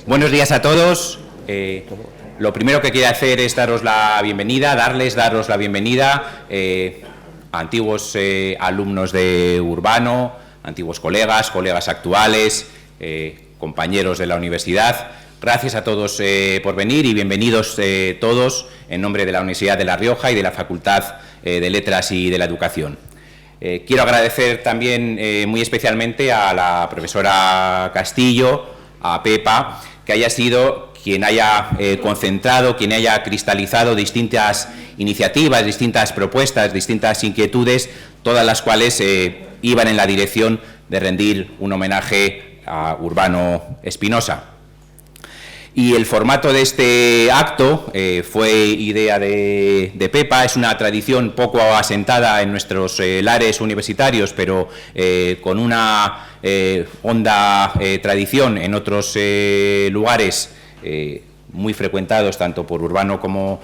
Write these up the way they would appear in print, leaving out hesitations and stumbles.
Buenos días a todos. Lo primero que quiero hacer es daros la bienvenida, daros la bienvenida a antiguos alumnos de Urbano, antiguos colegas actuales, compañeros de la universidad. Gracias a todos por venir y bienvenidos todos en nombre de la Universidad de La Rioja y de la Facultad de Letras y de la Educación. Quiero agradecer también muy especialmente a la profesora Castillo, a Pepa, que haya sido quien haya concentrado, quien haya cristalizado distintas iniciativas, distintas propuestas, distintas inquietudes, todas las cuales iban en la dirección de rendir un homenaje a Urbano Espinosa. Y el formato de este acto fue idea de Pepa. Es una tradición poco asentada en nuestros lares universitarios, pero con una honda tradición en otros lugares muy frecuentados tanto por Urbano como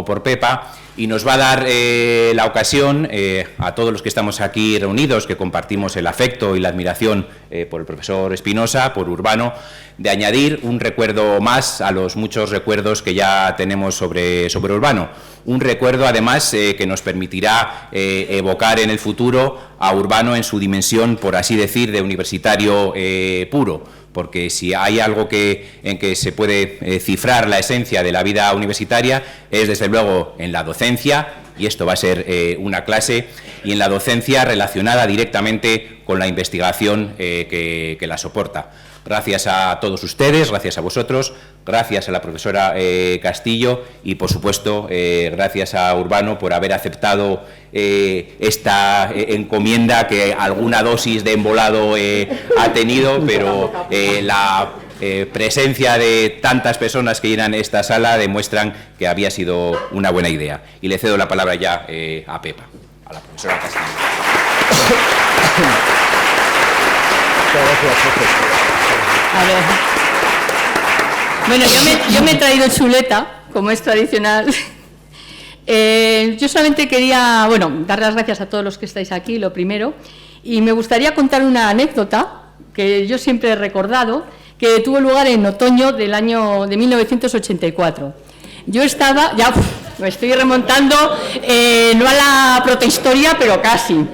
por Pepa, y nos va a dar la ocasión a todos los que estamos aquí reunidos, que compartimos el afecto y la admiración por el profesor Espinosa, por Urbano, de añadir un recuerdo más a los muchos recuerdos que ya tenemos sobre Urbano. Un recuerdo, además, que nos permitirá evocar en el futuro a Urbano en su dimensión, por así decir, de universitario puro. Porque si hay algo en que se puede cifrar la esencia de la vida universitaria es, desde luego, en la docencia, y esto va a ser una clase, y en la docencia relacionada directamente con la investigación que la soporta. Gracias a todos ustedes, gracias a vosotros, gracias a la profesora Castillo y, por supuesto, gracias a Urbano por haber aceptado esta encomienda que alguna dosis de embolado ha tenido, pero la presencia de tantas personas que llenan esta sala demuestran que había sido una buena idea. Y le cedo la palabra ya a Pepa, a la profesora Castillo. A ver. Bueno, yo me he traído chuleta, como es tradicional. Yo solamente quería, dar las gracias a todos los que estáis aquí, lo primero, y me gustaría contar una anécdota que yo siempre he recordado, que tuvo lugar en otoño del año de 1984. Yo estaba, me estoy remontando, no a la protohistoria, pero casi.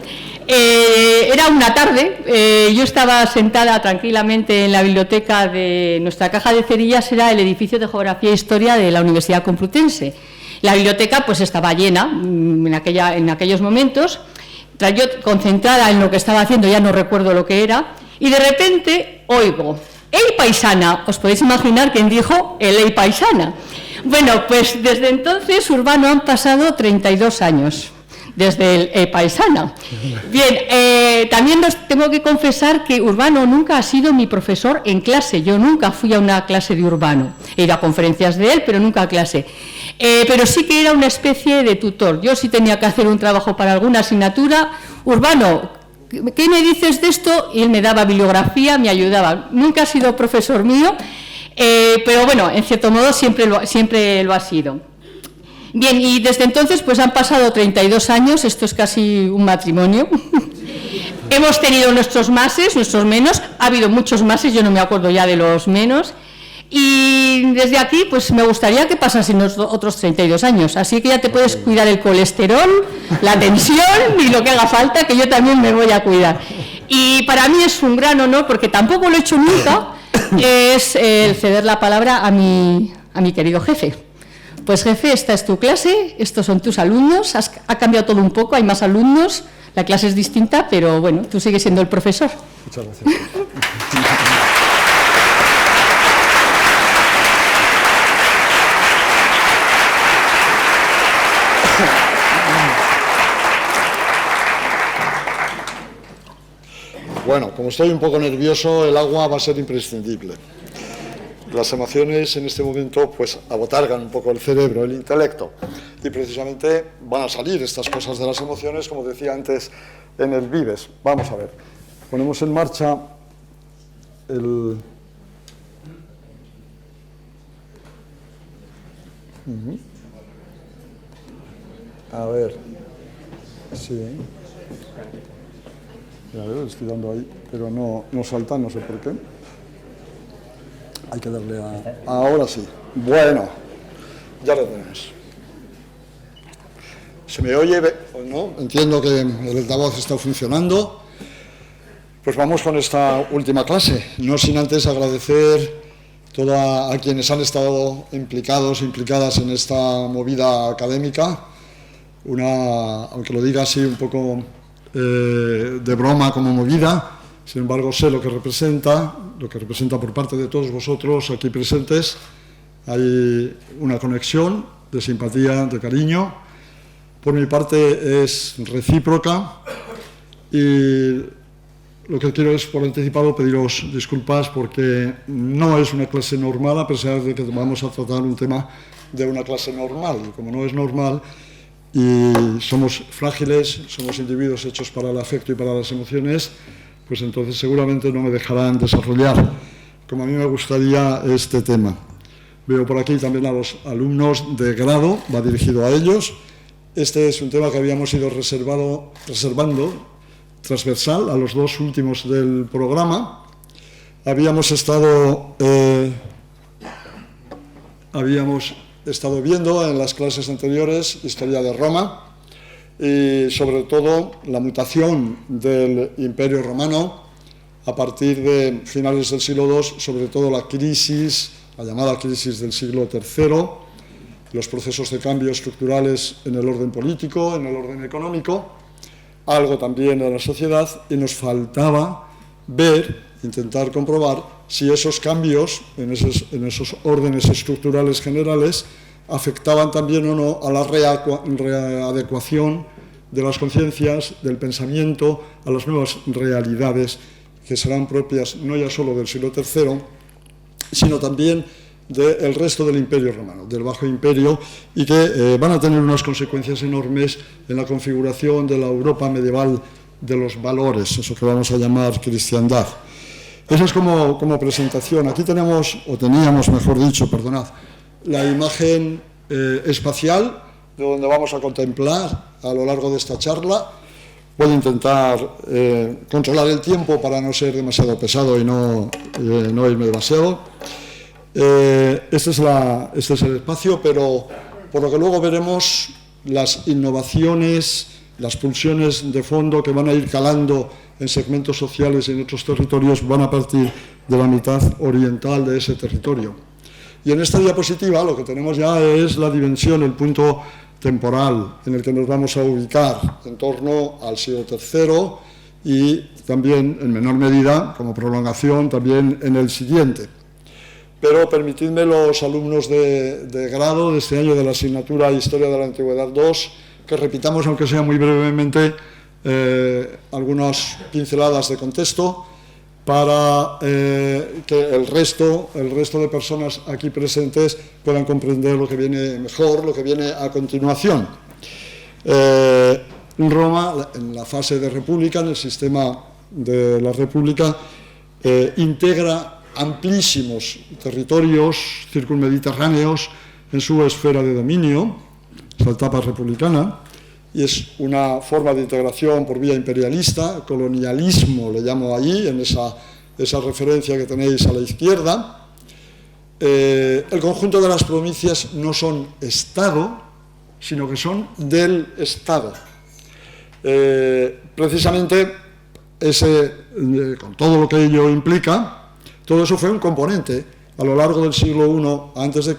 Era una tarde, yo estaba sentada tranquilamente en la biblioteca de nuestra caja de cerillas, era el edificio de Geografía e Historia de la Universidad Complutense. La biblioteca pues estaba llena en aquellos momentos, yo concentrada en lo que estaba haciendo, ya no recuerdo lo que era, y de repente oigo, ¡Ey, paisana! ¿Os podéis imaginar quién dijo el ¡Ey, paisana? Bueno, pues desde entonces, Urbano, han pasado 32 años. Desde el paisana. Bien, también os tengo que confesar que Urbano nunca ha sido mi profesor en clase. Yo nunca fui a una clase de Urbano. He ido a conferencias de él, pero nunca a clase. Pero sí que era una especie de tutor. Yo sí tenía que hacer un trabajo para alguna asignatura. Urbano, ¿qué me dices de esto? Y él me daba bibliografía, me ayudaba. Nunca ha sido profesor mío, pero bueno, en cierto modo siempre lo ha sido. Bien, y desde entonces pues han pasado 32 años, esto es casi un matrimonio. Hemos tenido nuestros máses, nuestros menos, ha habido muchos máses, yo no me acuerdo ya de los menos, y desde aquí pues me gustaría que pasasen los otros 32 años, así que ya te puedes cuidar el colesterol, la tensión y lo que haga falta, que yo también me voy a cuidar. Y para mí es un gran honor, porque tampoco lo he hecho nunca, es el ceder la palabra a mi querido jefe. Pues jefe, esta es tu clase, estos son tus alumnos, ha cambiado todo un poco, hay más alumnos, la clase es distinta, pero bueno, tú sigues siendo el profesor. Muchas gracias. Bueno, como estoy un poco nervioso, el agua va a ser imprescindible. Las emociones en este momento pues abotargan un poco el cerebro, el intelecto, y precisamente van a salir estas cosas de las emociones, como decía antes en el Vives. Vamos a ver, ponemos en marcha el... A ver, sí. Ya veo, estoy dando ahí, pero no salta, no sé por qué. Hay que darle a... Ahora sí. Bueno, ya lo tenemos. ¿Se me oye? ¿No? Entiendo que el altavoz está funcionando. Pues vamos con esta última clase. No sin antes agradecer a quienes han estado implicadas en esta movida académica. Aunque lo diga así un poco de broma como movida, sin embargo sé lo que representa por parte de todos vosotros aquí presentes. Hay una conexión de simpatía, de cariño. Por mi parte es recíproca y lo que quiero es, por anticipado, pediros disculpas porque no es una clase normal, a pesar de que vamos a tratar un tema de una clase normal. Y como no es normal y somos frágiles, somos individuos hechos para el afecto y para las emociones, pues entonces seguramente no me dejarán desarrollar como a mí me gustaría este tema. Veo por aquí también a los alumnos de grado, va dirigido a ellos. Este es un tema que habíamos ido reservando transversal a los dos últimos del programa. Habíamos estado viendo en las clases anteriores historia de Roma y sobre todo la mutación del Imperio Romano a partir de finales del siglo II, sobre todo la llamada crisis del siglo III, los procesos de cambio estructurales en el orden político, en el orden económico, algo también en la sociedad, y nos faltaba intentar comprobar si esos cambios en esos órdenes estructurales generales afectaban también o no a la readecuación de las conciencias, del pensamiento, a las nuevas realidades que serán propias no ya solo del siglo III, sino también del resto del Imperio Romano, del Bajo Imperio, y que van a tener unas consecuencias enormes en la configuración de la Europa medieval de los valores, eso que vamos a llamar cristiandad. Eso es como presentación. Aquí teníamos, mejor dicho, la imagen espacial de donde vamos a contemplar a lo largo de esta charla. Voy a intentar controlar el tiempo para no ser demasiado pesado y no irme demasiado. Este es el espacio, pero por lo que luego veremos, las innovaciones, las pulsiones de fondo que van a ir calando en segmentos sociales y en otros territorios van a partir de la mitad oriental de ese territorio. Y en esta diapositiva lo que tenemos ya es la dimensión, el punto temporal en el que nos vamos a ubicar en torno al siglo III y también, en menor medida, como prolongación, también en el siguiente. Pero permitidme, los alumnos de grado de este año de la asignatura Historia de la Antigüedad II, que repitamos, aunque sea muy brevemente, algunas pinceladas de contexto para que el resto de personas aquí presentes puedan comprender lo que viene mejor, lo que viene a continuación. Roma, en la fase de república, en el sistema de la república, integra amplísimos territorios circunmediterráneos en su esfera de dominio, esa etapa republicana, y es una forma de integración por vía imperialista, colonialismo le llamo allí, en esa referencia que tenéis a la izquierda. El conjunto de las provincias no son Estado, sino que son del Estado. Precisamente, con todo lo que ello implica, todo eso fue un componente a lo largo del siglo I a.C.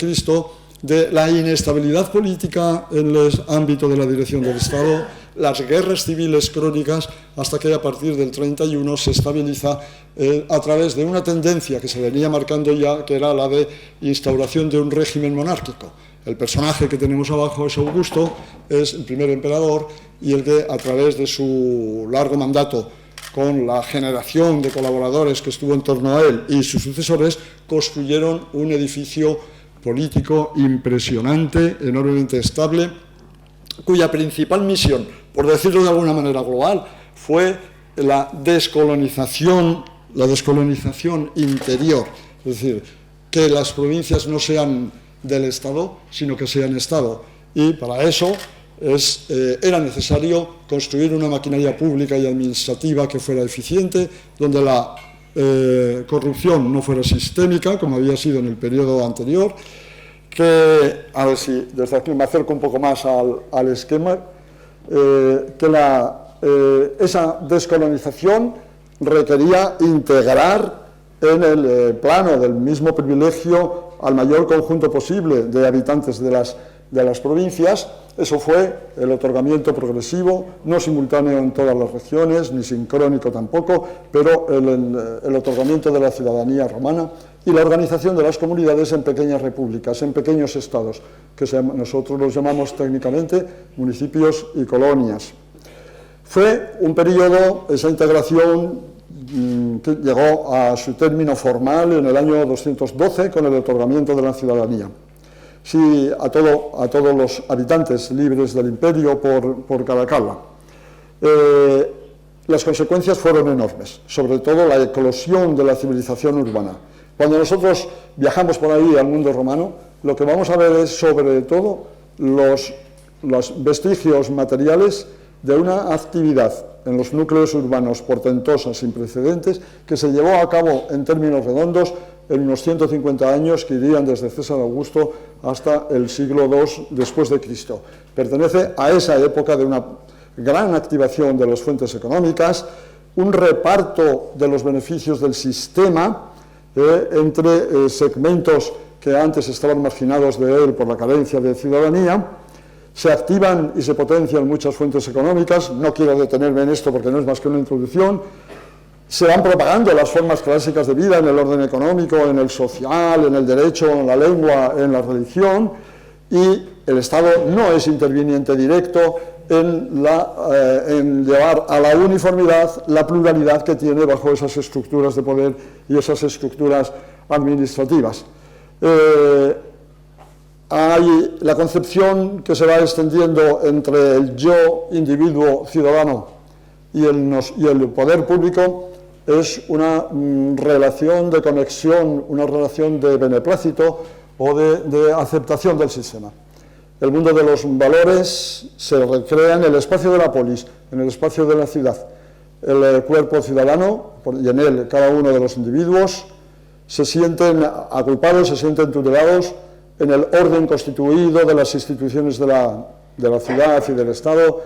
de la inestabilidad política en el ámbito de la dirección del Estado, las guerras civiles crónicas, hasta que a partir del 31 se estabiliza a través de una tendencia que se venía marcando ya, que era la de instauración de un régimen monárquico. El personaje que tenemos abajo es Augusto, es el primer emperador, y el que a través de su largo mandato, con la generación de colaboradores que estuvo en torno a él y sus sucesores, construyeron un edificio político impresionante, enormemente estable, cuya principal misión, por decirlo de alguna manera global, fue la descolonización interior, es decir, que las provincias no sean del Estado, sino que sean Estado. Y para eso era necesario construir una maquinaria pública y administrativa que fuera eficiente, donde la corrupción no fuera sistémica, como había sido en el periodo anterior, que, a ver si desde aquí me acerco un poco más al esquema, que esa descolonización requería integrar en el plano del mismo privilegio al mayor conjunto posible de habitantes de las provincias. Eso fue el otorgamiento progresivo, no simultáneo en todas las regiones, ni sincrónico tampoco, pero el otorgamiento de la ciudadanía romana y la organización de las comunidades en pequeñas repúblicas, en pequeños estados, que nosotros los llamamos técnicamente municipios y colonias. Fue un periodo, esa integración que llegó a su término formal en el año 212 con el otorgamiento de la ciudadanía. Sí, a todos los habitantes libres del imperio por Caracalla. Las consecuencias fueron enormes, sobre todo la eclosión de la civilización urbana. Cuando nosotros viajamos por ahí al mundo romano, lo que vamos a ver es sobre todo los vestigios materiales de una actividad en los núcleos urbanos portentosa, sin precedentes, que se llevó a cabo en términos redondos en unos 150 años que irían desde César Augusto hasta el siglo II después de Cristo. Pertenece a esa época de una gran activación de las fuentes económicas, un reparto de los beneficios del sistema entre segmentos que antes estaban marginados de él por la carencia de ciudadanía. Se activan y se potencian muchas fuentes económicas, no quiero detenerme en esto porque no es más que una introducción. Se van propagando las formas clásicas de vida en el orden económico, en el social, en el derecho, en la lengua, en la religión, y el Estado no es interviniente directo en llevar a la uniformidad la pluralidad que tiene bajo esas estructuras de poder y esas estructuras administrativas. Hay la concepción que se va extendiendo entre el yo, individuo, ciudadano, y el poder público es una relación de conexión, una relación de beneplácito o de aceptación del sistema. El mundo de los valores se recrea en el espacio de la polis, en el espacio de la ciudad. El cuerpo ciudadano, y en él cada uno de los individuos, se sienten agrupados, se sienten tutelados en el orden constituido de las instituciones de la ciudad y del Estado,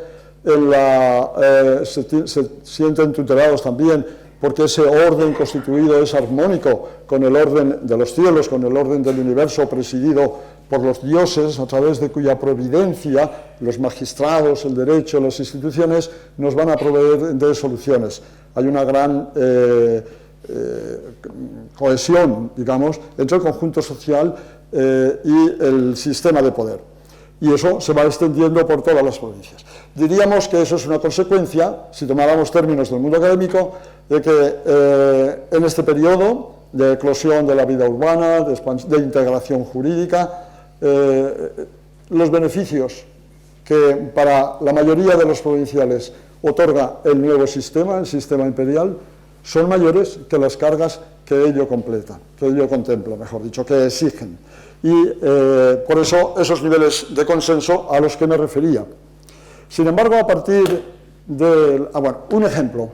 se sienten tutelados también porque ese orden constituido es armónico con el orden de los cielos, con el orden del universo presidido por los dioses, a través de cuya providencia los magistrados, el derecho, las instituciones nos van a proveer de soluciones. Hay una gran cohesión, digamos, entre el conjunto social y el sistema de poder. Y eso se va extendiendo por todas las provincias. Diríamos que eso es una consecuencia, si tomáramos términos del mundo académico, de que en este periodo de eclosión de la vida urbana, de integración jurídica, los beneficios que para la mayoría de los provinciales otorga el nuevo sistema, el sistema imperial, son mayores que las cargas que ello contempla, mejor dicho, que exigen. Y por eso esos niveles de consenso a los que me refería. Sin embargo, a partir de... un ejemplo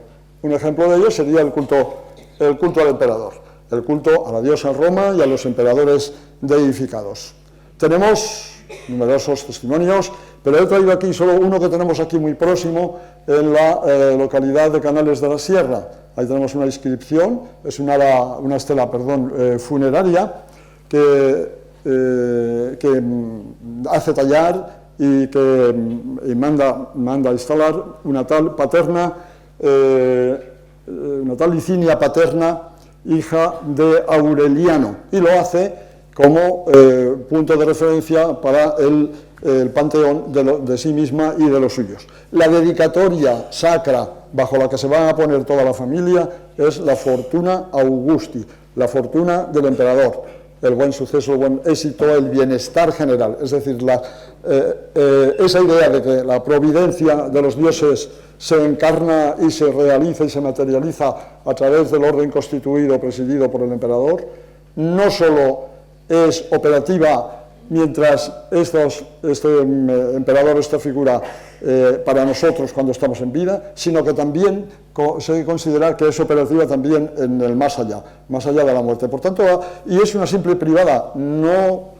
de ello sería el culto al emperador, el culto a la diosa Roma y a los emperadores deificados. Tenemos numerosos testimonios, pero he traído aquí solo uno que tenemos aquí muy próximo, en la localidad de Canales de la Sierra. Ahí tenemos una inscripción, es una estela funeraria, que hace tallar y que manda a instalar una tal Licinia Paterna, hija de Aureliano, y lo hace como punto de referencia para el panteón de sí misma y de los suyos. La dedicatoria sacra bajo la que se va a poner toda la familia es la Fortuna Augusti, la fortuna del emperador, el buen suceso, el buen éxito, el bienestar general. Es decir, esa idea de que la providencia de los dioses se encarna y se realiza y se materializa a través del orden constituido presidido por el emperador, no solo es operativa mientras este emperador, esta figura, para nosotros cuando estamos en vida, sino que también se debe considerar que es operativa también en el más allá de la muerte. Por tanto, y es una simple privada, no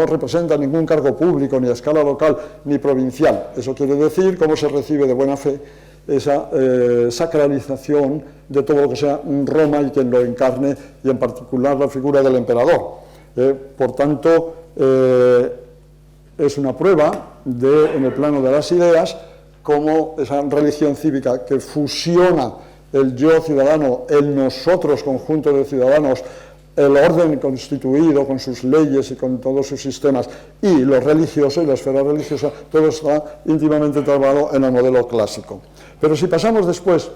representa ningún cargo público, ni a escala local, ni provincial. Eso quiere decir cómo se recibe de buena fe esa sacralización de todo lo que sea Roma y quien lo encarne, y en particular la figura del emperador. Por tanto, es una prueba en el plano de las ideas, como esa religión cívica que fusiona el yo ciudadano, el nosotros conjunto de ciudadanos, el orden constituido con sus leyes y con todos sus sistemas, y lo religioso y la esfera religiosa, todo está íntimamente trabado en el modelo clásico. Pero si pasamos después,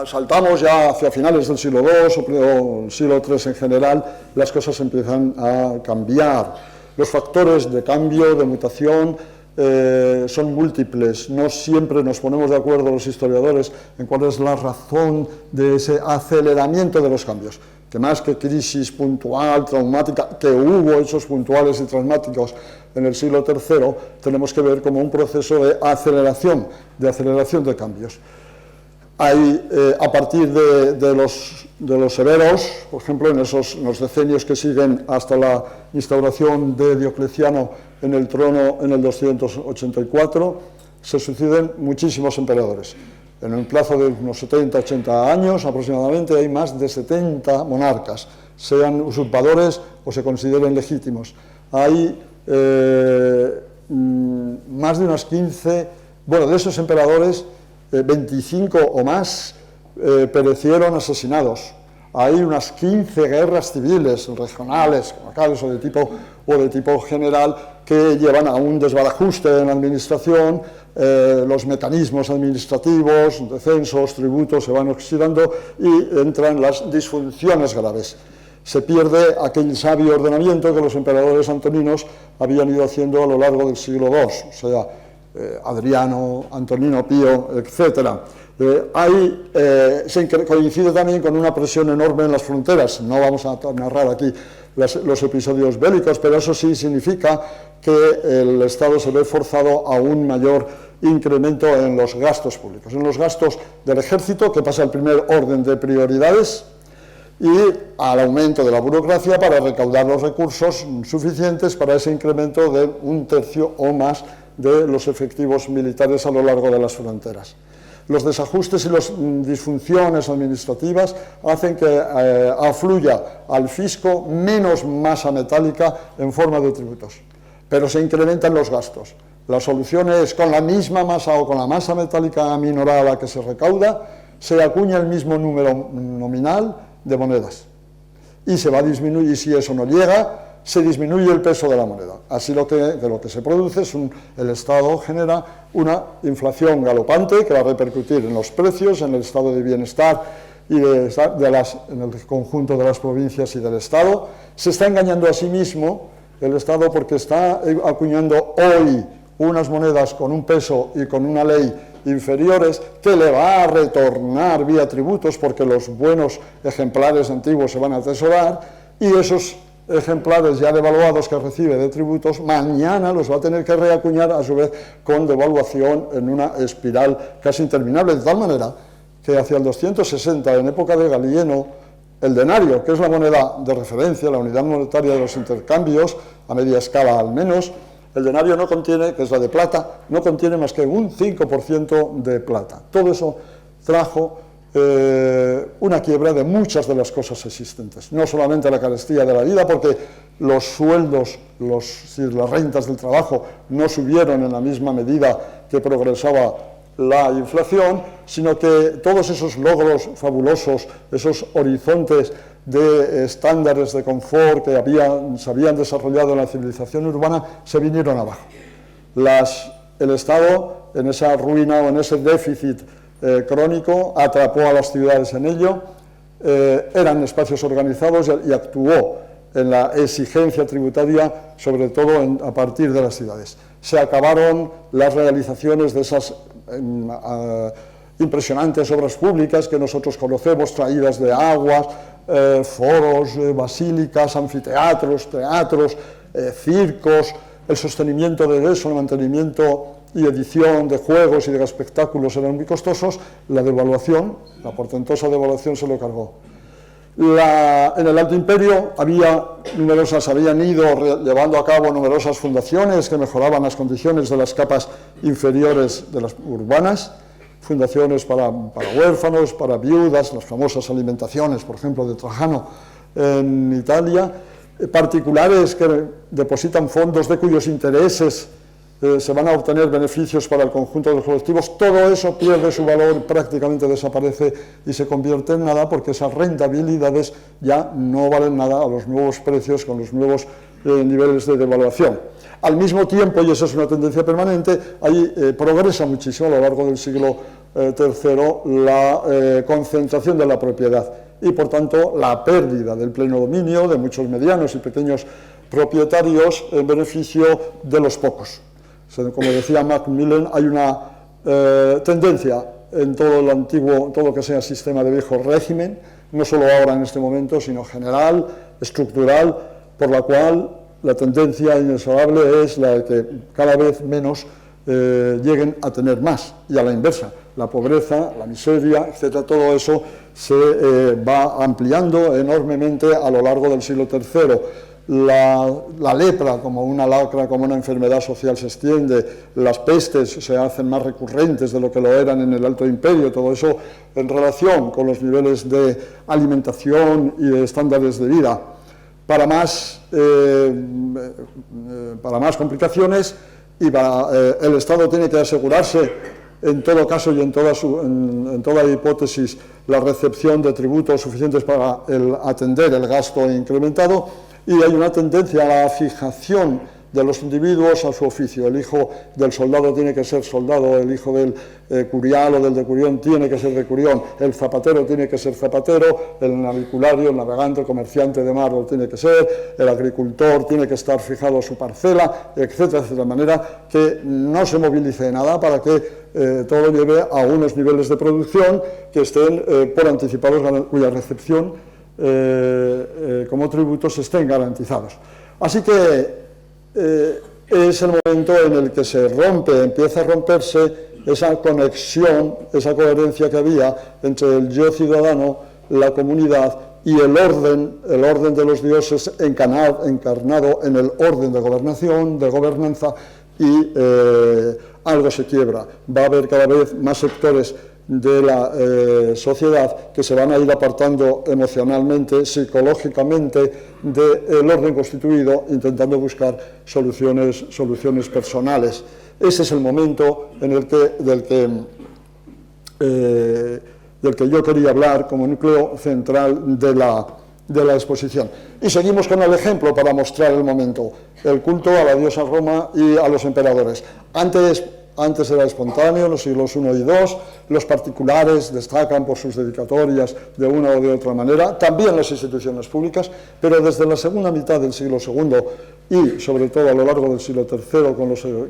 saltamos ya hacia finales del siglo II o siglo III en general, las cosas empiezan a cambiar. Los factores de cambio, de mutación, son múltiples. No siempre nos ponemos de acuerdo los historiadores en cuál es la razón de ese aceleramiento de los cambios, que más que crisis puntual, traumática, que hubo hechos puntuales y traumáticos en el siglo III, tenemos que ver como un proceso de aceleración de cambios. Hay, a partir de los severos, por ejemplo, en los decenios que siguen hasta la instauración de Diocleciano en el trono en el 284, se suceden muchísimos emperadores. En un plazo de unos 70-80 años aproximadamente hay más de 70 monarcas, sean usurpadores o se consideren legítimos. Hay más de unas 15, bueno, de esos emperadores, 25 o más perecieron asesinados. Hay unas 15 guerras civiles regionales, locales o de tipo general, que llevan a un desbarajuste en la administración. Los mecanismos administrativos, descensos, tributos se van oxidando y entran las disfunciones graves. Se pierde aquel sabio ordenamiento que los emperadores antoninos habían ido haciendo a lo largo del siglo II, o sea, Adriano, Antonino Pío, etc. Se coincide también con una presión enorme en las fronteras. No vamos a narrar aquí los episodios bélicos, pero eso sí significa que el Estado se ve forzado a un mayor incremento en los gastos públicos, en los gastos del ejército, que pasa al primer orden de prioridades, y al aumento de la burocracia para recaudar los recursos suficientes para ese incremento de 1/3 o más de los efectivos militares a lo largo de las fronteras. Los desajustes y las disfunciones administrativas hacen que afluya al fisco menos masa metálica en forma de tributos, pero se incrementan los gastos. La solución es, con la misma masa o con la masa metálica aminorada que se recauda, se acuña el mismo número nominal de monedas y se va a disminuir, y si eso no llega, se disminuye el peso de la moneda. Así lo que se produce es el Estado genera una inflación galopante que va a repercutir en los precios, en el estado de bienestar y en el conjunto de las provincias y del Estado. Se está engañando a sí mismo el Estado porque está acuñando hoy unas monedas con un peso y con una ley inferiores que le va a retornar vía tributos, porque los buenos ejemplares antiguos se van a atesorar, y esos ejemplares ya devaluados que recibe de tributos, mañana los va a tener que reacuñar a su vez con devaluación en una espiral casi interminable, de tal manera que hacia el 260, en época de Galieno, el denario, que es la moneda de referencia, la unidad monetaria de los intercambios, a media escala al menos, el denario no contiene, que es la de plata, no contiene más que un 5% de plata. Todo eso trajo una quiebra de muchas de las cosas existentes, no solamente la carestía de la vida, porque los sueldos, las rentas del trabajo no subieron en la misma medida que progresaba la inflación, sino que todos esos logros fabulosos, esos horizontes de estándares de confort que se habían desarrollado en la civilización urbana se vinieron abajo. El Estado, en esa ruina o en ese déficit crónico, atrapó a las ciudades en ello, eran espacios organizados y actuó en la exigencia tributaria, sobre todo a partir de las ciudades. Se acabaron las realizaciones de esas impresionantes obras públicas que nosotros conocemos, traídas de aguas, foros, basílicas, anfiteatros, teatros, circos, el sostenimiento de eso, el mantenimiento y edición de juegos y de espectáculos eran muy costosos. La devaluación, la portentosa devaluación se lo cargó. En el Alto Imperio habían ido llevando a cabo numerosas fundaciones que mejoraban las condiciones de las capas inferiores de las urbanas, fundaciones para huérfanos, para viudas, las famosas alimentaciones, por ejemplo, de Trajano en Italia, particulares que depositan fondos de cuyos intereses se van a obtener beneficios para el conjunto de los colectivos. Todo eso pierde su valor, prácticamente desaparece y se convierte en nada, porque esas rentabilidades ya no valen nada a los nuevos precios con los nuevos niveles de devaluación. Al mismo tiempo, y esa es una tendencia permanente, ahí progresa muchísimo a lo largo del siglo III la concentración de la propiedad y, por tanto, la pérdida del pleno dominio de muchos medianos y pequeños propietarios en beneficio de los pocos. Como decía Macmillan, hay una tendencia en todo el antiguo, todo lo que sea sistema de viejo régimen, no solo ahora en este momento, sino general, estructural, por la cual la tendencia inexorable es la de que cada vez menos lleguen a tener más, y a la inversa, la pobreza, la miseria, etcétera, todo eso se va ampliando enormemente a lo largo del siglo III. La lepra como una lacra, como una enfermedad social se extiende, las pestes se hacen más recurrentes de lo que lo eran en el Alto Imperio, todo eso en relación con los niveles de alimentación y de estándares de vida. Para más complicaciones, el Estado tiene que asegurarse en todo caso y en toda hipótesis la recepción de tributos suficientes para atender el gasto incrementado, y hay una tendencia a la fijación de los individuos a su oficio. El hijo del soldado tiene que ser soldado, el hijo del curial o del decurión tiene que ser decurión, el zapatero tiene que ser zapatero, el naviculario, el navegante, el comerciante de mar lo tiene que ser, el agricultor tiene que estar fijado a su parcela, etcétera, de manera que no se movilice nada para que todo lleve a unos niveles de producción que estén por anticipados, cuya recepción como tributos estén garantizados. Así que es el momento en el que empieza a romperse esa conexión, esa coherencia que había entre el yo ciudadano, la comunidad y el orden de los dioses encarnado en el orden de gobernación, de gobernanza, y algo se quiebra. Va a haber cada vez más sectores de la sociedad que se van a ir apartando emocionalmente, psicológicamente del orden constituido, intentando buscar soluciones personales. Ese es el momento del que yo quería hablar como núcleo central de la exposición. Y seguimos con el ejemplo para mostrar el momento: el culto a la diosa Roma y a los emperadores. Antes era espontáneo, en los siglos I y II, los particulares destacan por sus dedicatorias de una o de otra manera, también las instituciones públicas, pero desde la segunda mitad del siglo II y sobre todo a lo largo del siglo III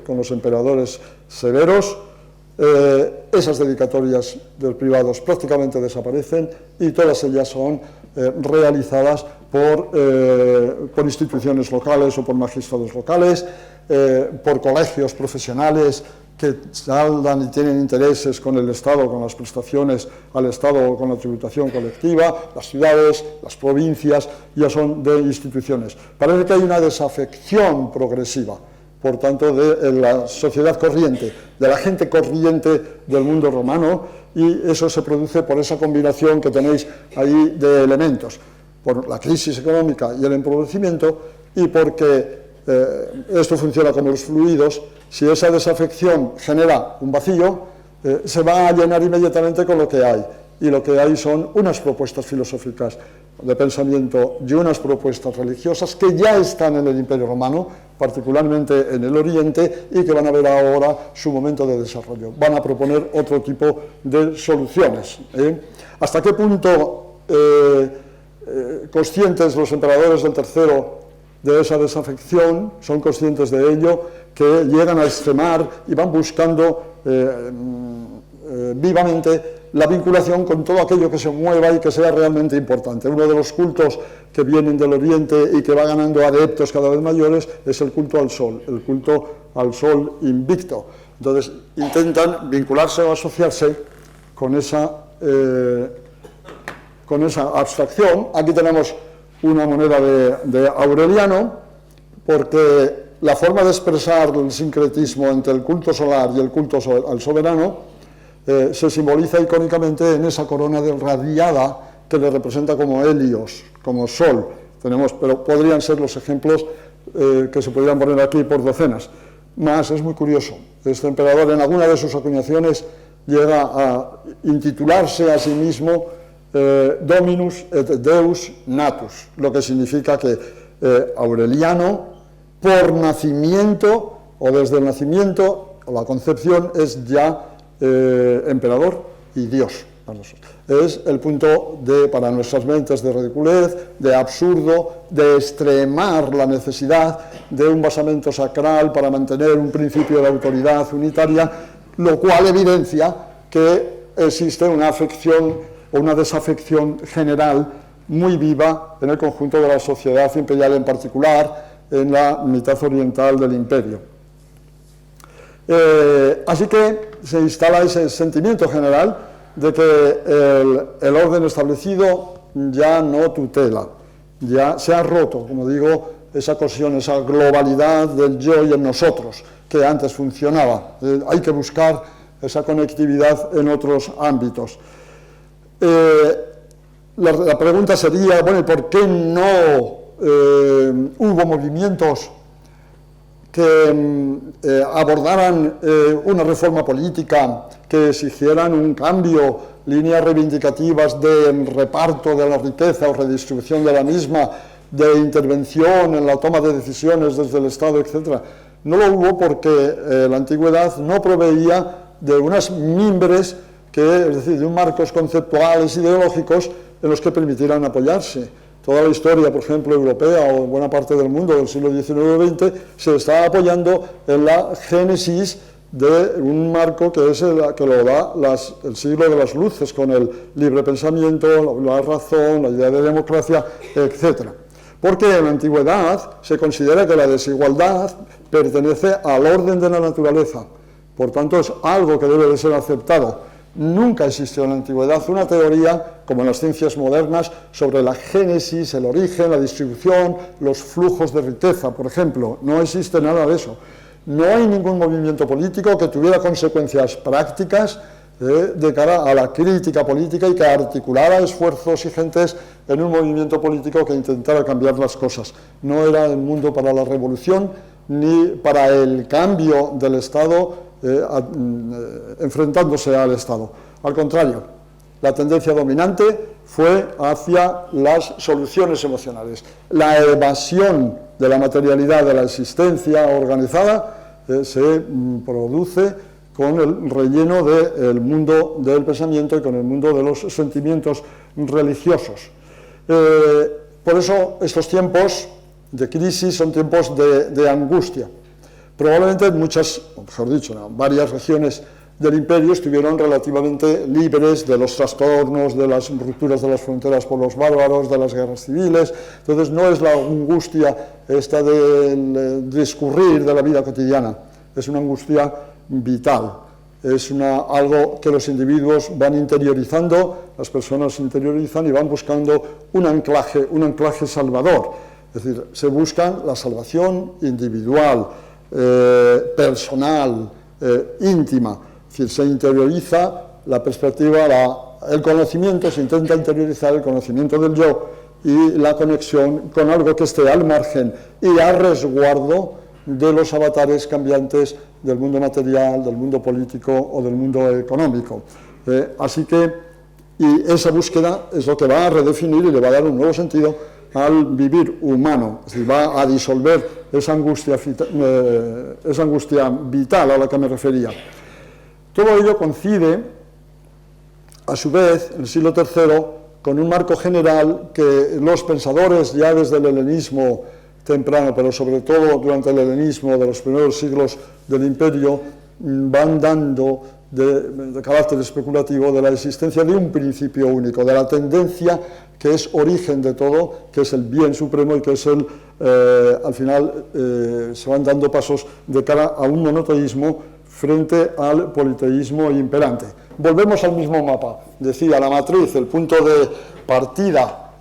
con los emperadores severos, esas dedicatorias de los privados prácticamente desaparecen y todas ellas son realizadas por instituciones locales o por magistrados locales, por colegios profesionales que saldan y tienen intereses con el Estado, con las prestaciones al Estado o con la tributación colectiva. Las ciudades, las provincias ya son de instituciones. Parece que hay una desafección progresiva, por tanto, de la sociedad corriente, de la gente corriente del mundo romano, y eso se produce por esa combinación que tenéis ahí de elementos, por la crisis económica y el empobrecimiento, y porque esto funciona como los fluidos. Si esa desafección genera un vacío, se va a llenar inmediatamente con lo que hay, y lo que hay son unas propuestas filosóficas de pensamiento y unas propuestas religiosas que ya están en el Imperio Romano, particularmente en el Oriente, y que van a ver ahora su momento de desarrollo. Van a proponer otro tipo de soluciones. ¿Hasta qué punto conscientes los emperadores del tercero de esa desafección, son conscientes de ello, que llegan a extremar y van buscando vivamente la vinculación con todo aquello que se mueva y que sea realmente importante. Uno de los cultos que vienen del Oriente y que va ganando adeptos cada vez mayores es el culto al sol, el culto al sol invicto. Entonces intentan vincularse o asociarse con esa abstracción. Aquí tenemos una moneda de Aureliano, porque la forma de expresar el sincretismo entre el culto solar y el culto al soberano se simboliza icónicamente en esa corona radiada que le representa como Helios, como sol. Pero podrían ser los ejemplos que se podrían poner aquí por docenas. Más, es muy curioso, este emperador en alguna de sus acuñaciones llega a intitularse a sí mismo Dominus et Deus Natus, lo que significa que Aureliano, por nacimiento o desde el nacimiento o la concepción, es ya emperador y Dios. Es el punto para nuestras mentes de ridiculez, de absurdo, de extremar la necesidad de un basamento sacral para mantener un principio de autoridad unitaria, lo cual evidencia que existe una afección o una desafección general muy viva en el conjunto de la sociedad imperial, en particular en la mitad oriental del imperio. Así que se instala ese sentimiento general de que el orden establecido ya no tutela, ya se ha roto, como digo, esa cohesión, esa globalidad del yo y el nosotros, que antes funcionaba. Hay que buscar esa conectividad en otros ámbitos. La pregunta sería, bueno, ¿por qué no hubo movimientos que abordaran una reforma política, que exigieran un cambio, líneas reivindicativas de reparto de la riqueza o redistribución de la misma, de intervención en la toma de decisiones desde el Estado, etc.? No lo hubo porque la antigüedad no proveía de unas mimbres, es decir, de un marcos conceptuales, ideológicos, en los que permitieran apoyarse. Toda la historia, por ejemplo, europea o en buena parte del mundo del siglo XIX-XX se está apoyando en la génesis de un marco que es que lo da el siglo de las luces, con el libre pensamiento, la razón, la idea de democracia, etc. Porque en la antigüedad se considera que la desigualdad pertenece al orden de la naturaleza, por tanto es algo que debe de ser aceptado. Nunca existió en la antigüedad una teoría, como en las ciencias modernas, sobre la génesis, el origen, la distribución, los flujos de riqueza, por ejemplo. No existe nada de eso. No hay ningún movimiento político que tuviera consecuencias prácticas de cara a la crítica política y que articulara esfuerzos y gentes en un movimiento político que intentara cambiar las cosas. No era el mundo para la revolución ni para el cambio del Estado enfrentándose al Estado. Al contrario, la tendencia dominante fue hacia las soluciones emocionales. La evasión de la materialidad de la existencia organizada se produce con el relleno del mundo del pensamiento y con el mundo de los sentimientos religiosos. Por eso estos tiempos de crisis son tiempos de angustia. Probablemente varias regiones del imperio estuvieron relativamente libres de los trastornos, de las rupturas de las fronteras por los bárbaros, de las guerras civiles. Entonces no es la angustia esta del discurrir de la vida cotidiana, es una angustia vital, es algo que los individuos van interiorizando, las personas interiorizan y van buscando un anclaje salvador. Es decir, se busca la salvación individual, personal, íntima. Es decir, se interioriza la perspectiva, el conocimiento, se intenta interiorizar el conocimiento del yo y la conexión con algo que esté al margen y a resguardo de los avatares cambiantes del mundo material, del mundo político o del mundo económico. Así que, y esa búsqueda es lo que va a redefinir y le va a dar un nuevo sentido al vivir humano, es decir, va a disolver esa angustia vital a la que me refería. Todo ello coincide, a su vez, en el siglo III, con un marco general que los pensadores ya desde el helenismo temprano, pero sobre todo durante el helenismo de los primeros siglos del imperio, van dando de carácter especulativo de la existencia de un principio único, de la tendencia que es origen de todo, que es el bien supremo y que es al final se van dando pasos de cara a un monoteísmo frente al politeísmo imperante. Volvemos al mismo mapa, decía la matriz, el punto de partida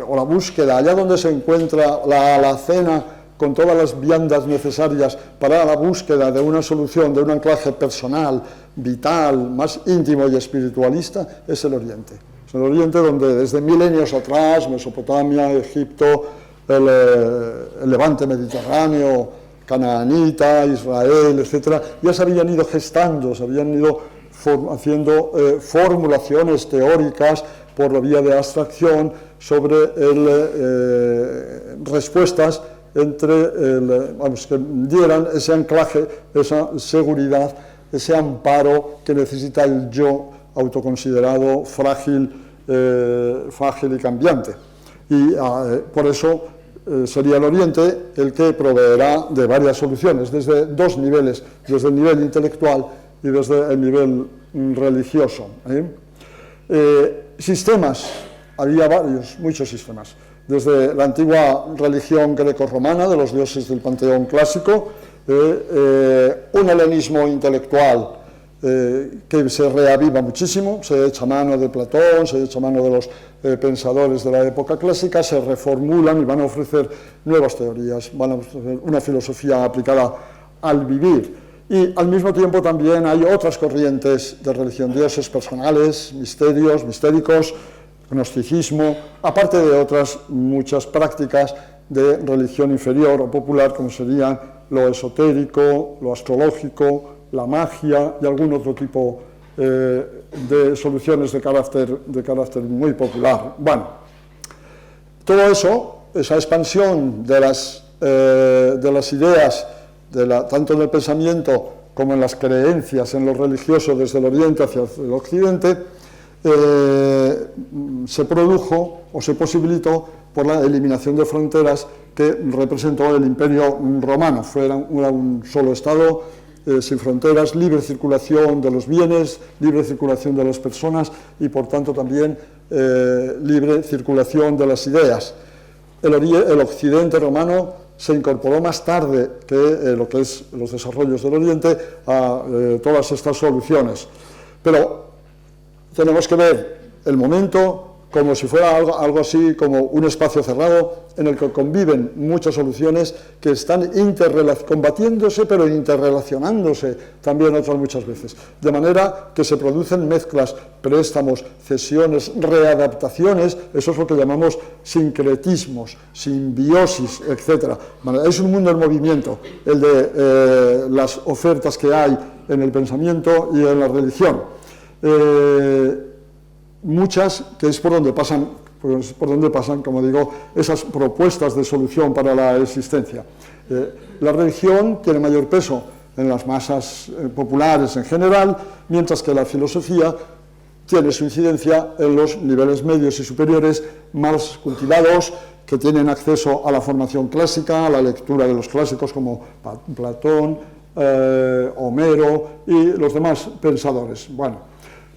o la búsqueda, allá donde se encuentra la alacena con todas las viandas necesarias para la búsqueda de una solución, de un anclaje personal, vital, más íntimo y espiritualista, es el Oriente. Es el Oriente donde desde milenios atrás, Mesopotamia, Egipto, el Levante mediterráneo, Canaanita, Israel, etcétera, ya se habían ido gestando, se habían ido haciendo formulaciones teóricas por la vía de abstracción sobre respuestas que dieran ese anclaje, esa seguridad, ese amparo que necesita el yo autoconsiderado frágil y cambiante. Y por eso sería el Oriente el que proveerá de varias soluciones, desde dos niveles, desde el nivel intelectual y desde el nivel religioso. Sistemas, había muchos sistemas. Desde la antigua religión grecorromana, de los dioses del panteón clásico, un helenismo intelectual que se reaviva muchísimo, se echa mano de Platón, se echa mano de los pensadores de la época clásica, se reformulan y van a ofrecer nuevas teorías, van a ofrecer una filosofía aplicada al vivir. Y al mismo tiempo también hay otras corrientes de religión, dioses personales, misterios, mistéricos, gnosticismo, aparte de otras muchas prácticas de religión inferior o popular, como serían lo esotérico, lo astrológico, la magia y algún otro tipo de soluciones de carácter muy popular. Bueno, todo eso, esa expansión de las ideas, tanto en el pensamiento como en las creencias, en lo religioso, desde el Oriente hacia el Occidente, se produjo o se posibilitó por la eliminación de fronteras que representó el Imperio Romano. Era un solo Estado sin fronteras, libre circulación de los bienes, libre circulación de las personas y por tanto también libre circulación de las ideas. El Occidente romano se incorporó más tarde que lo que es los desarrollos del Oriente a todas estas soluciones. Pero tenemos que ver el momento como si fuera algo así como un espacio cerrado en el que conviven muchas soluciones que están combatiéndose pero interrelacionándose también otras muchas veces. De manera que se producen mezclas, préstamos, cesiones, readaptaciones, eso es lo que llamamos sincretismos, simbiosis, etc. Es un mundo en movimiento, el de las ofertas que hay en el pensamiento y en la religión. Muchas, que es por donde pasan, como digo, esas propuestas de solución para la existencia. La religión tiene mayor peso en las masas populares en general, mientras que la filosofía tiene su incidencia en los niveles medios y superiores más cultivados, que tienen acceso a la formación clásica, a la lectura de los clásicos como Platón, Homero y los demás pensadores. Bueno,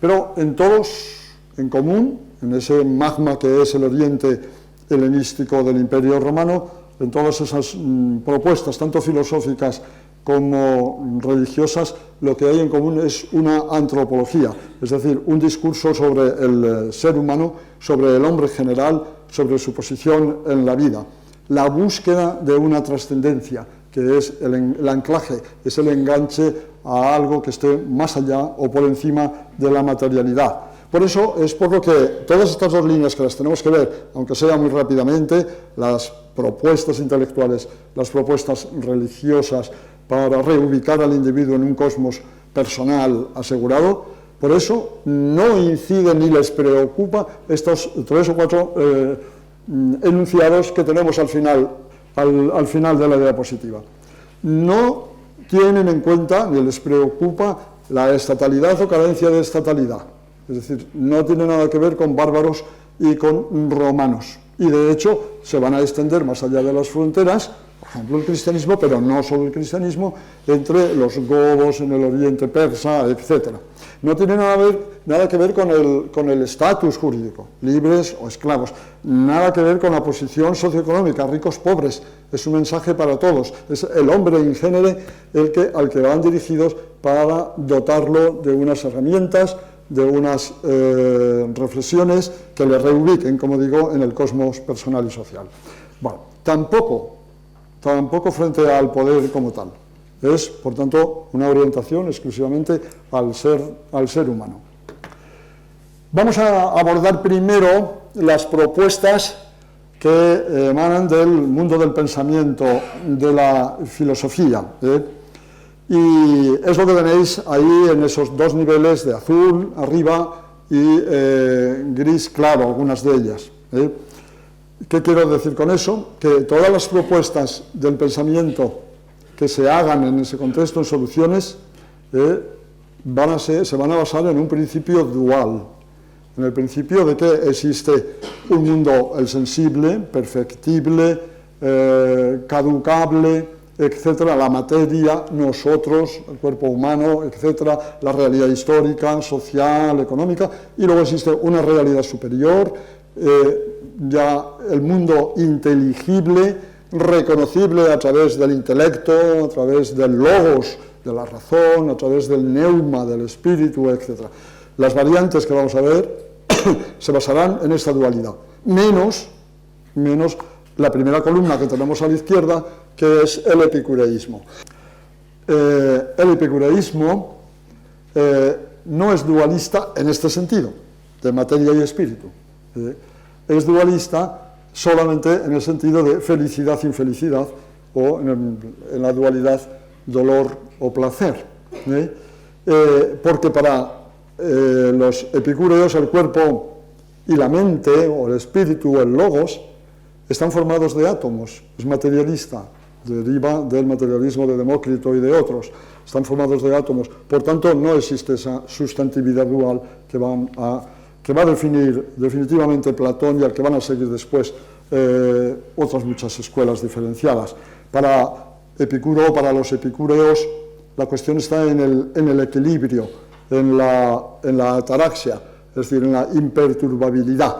pero en todos en común, en ese magma que es el Oriente helenístico del Imperio Romano, en todas esas propuestas, tanto filosóficas como religiosas, lo que hay en común es una antropología, es decir, un discurso sobre el ser humano, sobre el hombre general, sobre su posición en la vida, la búsqueda de una trascendencia, que es el anclaje, es el enganche a algo que esté más allá o por encima de la materialidad. Por eso es por lo que todas estas dos líneas que las tenemos que ver, aunque sea muy rápidamente, las propuestas intelectuales, las propuestas religiosas para reubicar al individuo en un cosmos personal asegurado, por eso no inciden ni les preocupa estos 3 o 4 enunciados que tenemos al final de la diapositiva. No tienen en cuenta ni les preocupa la estatalidad o carencia de estatalidad. Es decir, no tiene nada que ver con bárbaros y con romanos. Y de hecho se van a extender más allá de las fronteras por ejemplo el cristianismo, pero no solo el cristianismo, entre los godos en el oriente persa, etc. No tiene nada que ver con el estatus jurídico, libres o esclavos, nada que ver con la posición socioeconómica, ricos, pobres. Es un mensaje para todos, es el hombre in genere al que van dirigidos para dotarlo de unas herramientas, de unas reflexiones que le reubiquen, como digo, en el cosmos personal y social. Bueno, tampoco frente al poder como tal. Es, por tanto, una orientación exclusivamente al ser humano. Vamos a abordar primero las propuestas que emanan del mundo del pensamiento, de la filosofía. Y es lo que tenéis ahí en esos dos niveles de azul arriba y gris claro, algunas de ellas. ¿Qué quiero decir con eso? Que todas las propuestas del pensamiento que se hagan en ese contexto, en soluciones, se van a basar en un principio dual, en el principio de que existe un mundo, el sensible, perfectible, caducable, etcétera, la materia, nosotros, el cuerpo humano, etcétera, la realidad histórica, social, económica, y luego existe una realidad superior, ya el mundo inteligible, reconocible a través del intelecto, a través del logos, de la razón, a través del neuma, del espíritu, etc. Las variantes que vamos a ver se basarán en esta dualidad, menos la primera columna que tenemos a la izquierda, que es el epicureísmo. El epicureísmo no es dualista en este sentido, de materia y espíritu. Es dualista solamente en el sentido de felicidad-infelicidad, o en la dualidad dolor o placer. Porque para los epicúreos el cuerpo y la mente, o el espíritu, o el logos, están formados de átomos, es materialista, deriva del materialismo de Demócrito y de otros, están formados de átomos, por tanto no existe esa sustantividad dual que va a definir definitivamente Platón y al que van a seguir después otras muchas escuelas diferenciadas. Para Epicuro, para los epicúreos, la cuestión está en el equilibrio, en la ataraxia, es decir, en la imperturbabilidad,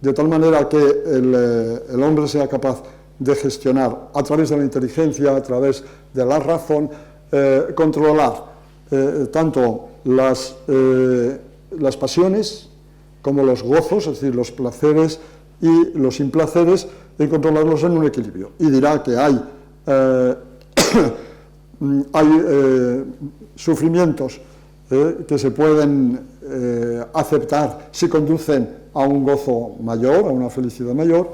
de tal manera que el hombre sea capaz de gestionar a través de la inteligencia, a través de la razón, controlar tanto las pasiones como los gozos, es decir, los placeres y los implaceres, y controlarlos en un equilibrio. Y dirá que hay sufrimientos que se pueden aceptar si conducen a un gozo mayor, a una felicidad mayor,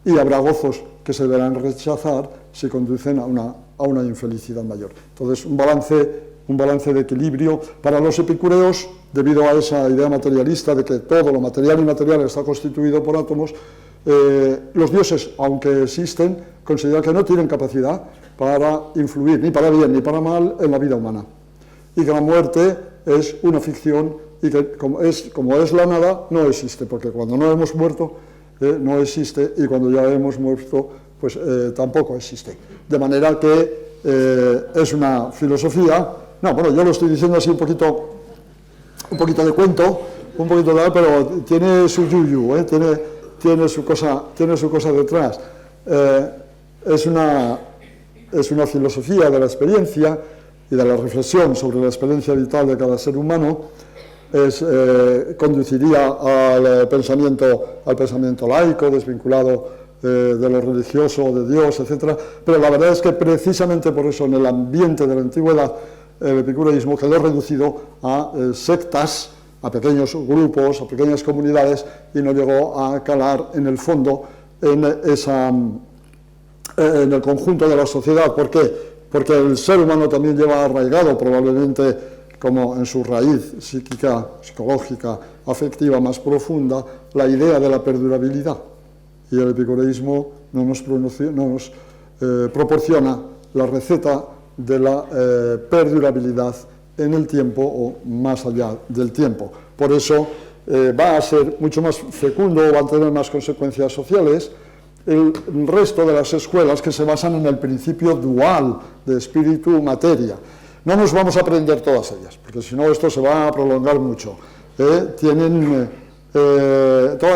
y habrá gozos que se deberán rechazar si conducen a una infelicidad mayor. Entonces, un balance de equilibrio. Para los epicúreos, debido a esa idea materialista de que todo lo material y inmaterial está constituido por átomos, los dioses, aunque existen, consideran que no tienen capacidad para influir, ni para bien ni para mal, en la vida humana. Y que la muerte es una ficción y que como es la nada, no existe, porque cuando no hemos muerto, no existe, y cuando ya hemos muerto, pues tampoco existe. De manera que es una filosofía. No, bueno, yo lo estoy diciendo así un poquito de cuento, un poquito de, pero tiene su yuyu, tiene su cosa detrás. Es una filosofía de la experiencia y de la reflexión sobre la experiencia vital de cada ser humano. Conduciría al pensamiento laico, desvinculado de lo religioso, de Dios, etc. Pero la verdad es que precisamente por eso, en el ambiente de la antigüedad, el epicureísmo quedó reducido a sectas, a pequeños grupos, a pequeñas comunidades, y no llegó a calar en el fondo en el conjunto de la sociedad. ¿Por qué? Porque el ser humano también lleva arraigado, probablemente como en su raíz psíquica, psicológica, afectiva más profunda, la idea de la perdurabilidad. Y el epicureísmo no nos proporciona la receta de la perdurabilidad en el tiempo o más allá del tiempo. Por eso va a ser mucho más fecundo, va a tener más consecuencias sociales el resto de las escuelas que se basan en el principio dual de espíritu-materia. No nos vamos a aprender todas ellas, porque si no esto se va a prolongar mucho. Todas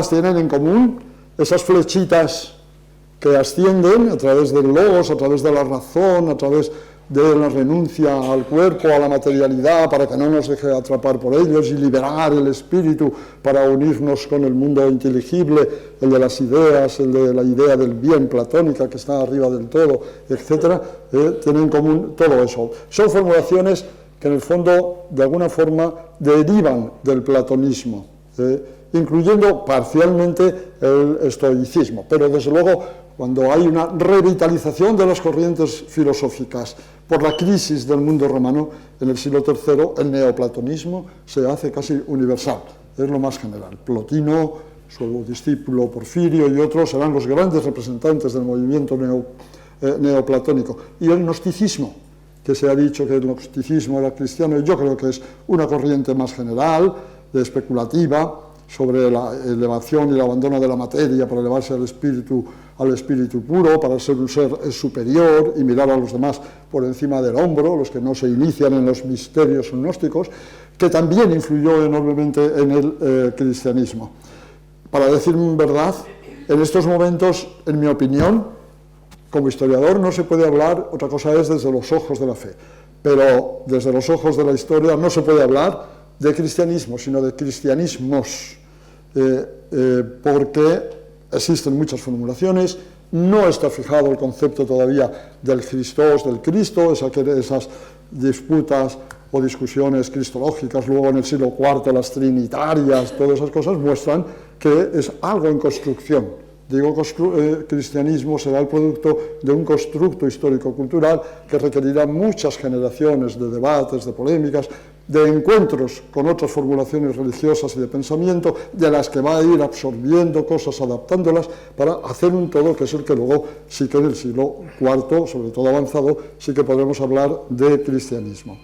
tienen en común esas flechitas que ascienden a través del logos, a través de la razón, a través de la renuncia al cuerpo, a la materialidad, para que no nos deje atrapar por ellos, y liberar el espíritu para unirnos con el mundo inteligible, el de las ideas, el de la idea del bien platónica que está arriba del todo, etc. Tienen en común todo eso. Son formulaciones que en el fondo, de alguna forma, derivan del platonismo, incluyendo parcialmente el estoicismo, pero desde luego cuando hay una revitalización de las corrientes filosóficas por la crisis del mundo romano en el siglo III, el neoplatonismo se hace casi universal, es lo más general. Plotino, su discípulo Porfirio y otros serán los grandes representantes del movimiento neoplatónico. Y el gnosticismo, que se ha dicho que el gnosticismo era cristiano, y yo creo que es una corriente más general, especulativa, sobre la elevación y el abandono de la materia para elevarse al espíritu puro, para ser un ser superior y mirar a los demás por encima del hombro, los que no se inician en los misterios gnósticos, que también influyó enormemente en el cristianismo. Para decir verdad, en estos momentos, en mi opinión, como historiador no se puede hablar, otra cosa es desde los ojos de la fe, pero desde los ojos de la historia no se puede hablar de cristianismo, sino de cristianismos, porque existen muchas formulaciones, no está fijado el concepto todavía del Christos, del Cristo, esas disputas o discusiones cristológicas, luego en el siglo IV las trinitarias, todas esas cosas muestran que es algo en construcción. Digo, cristianismo será el producto de un constructo histórico-cultural que requerirá muchas generaciones de debates, de polémicas, de encuentros con otras formulaciones religiosas y de pensamiento, de las que va a ir absorbiendo cosas, adaptándolas, para hacer un todo que es el que luego sí que en el siglo IV, sobre todo avanzado, sí que podremos hablar de cristianismo.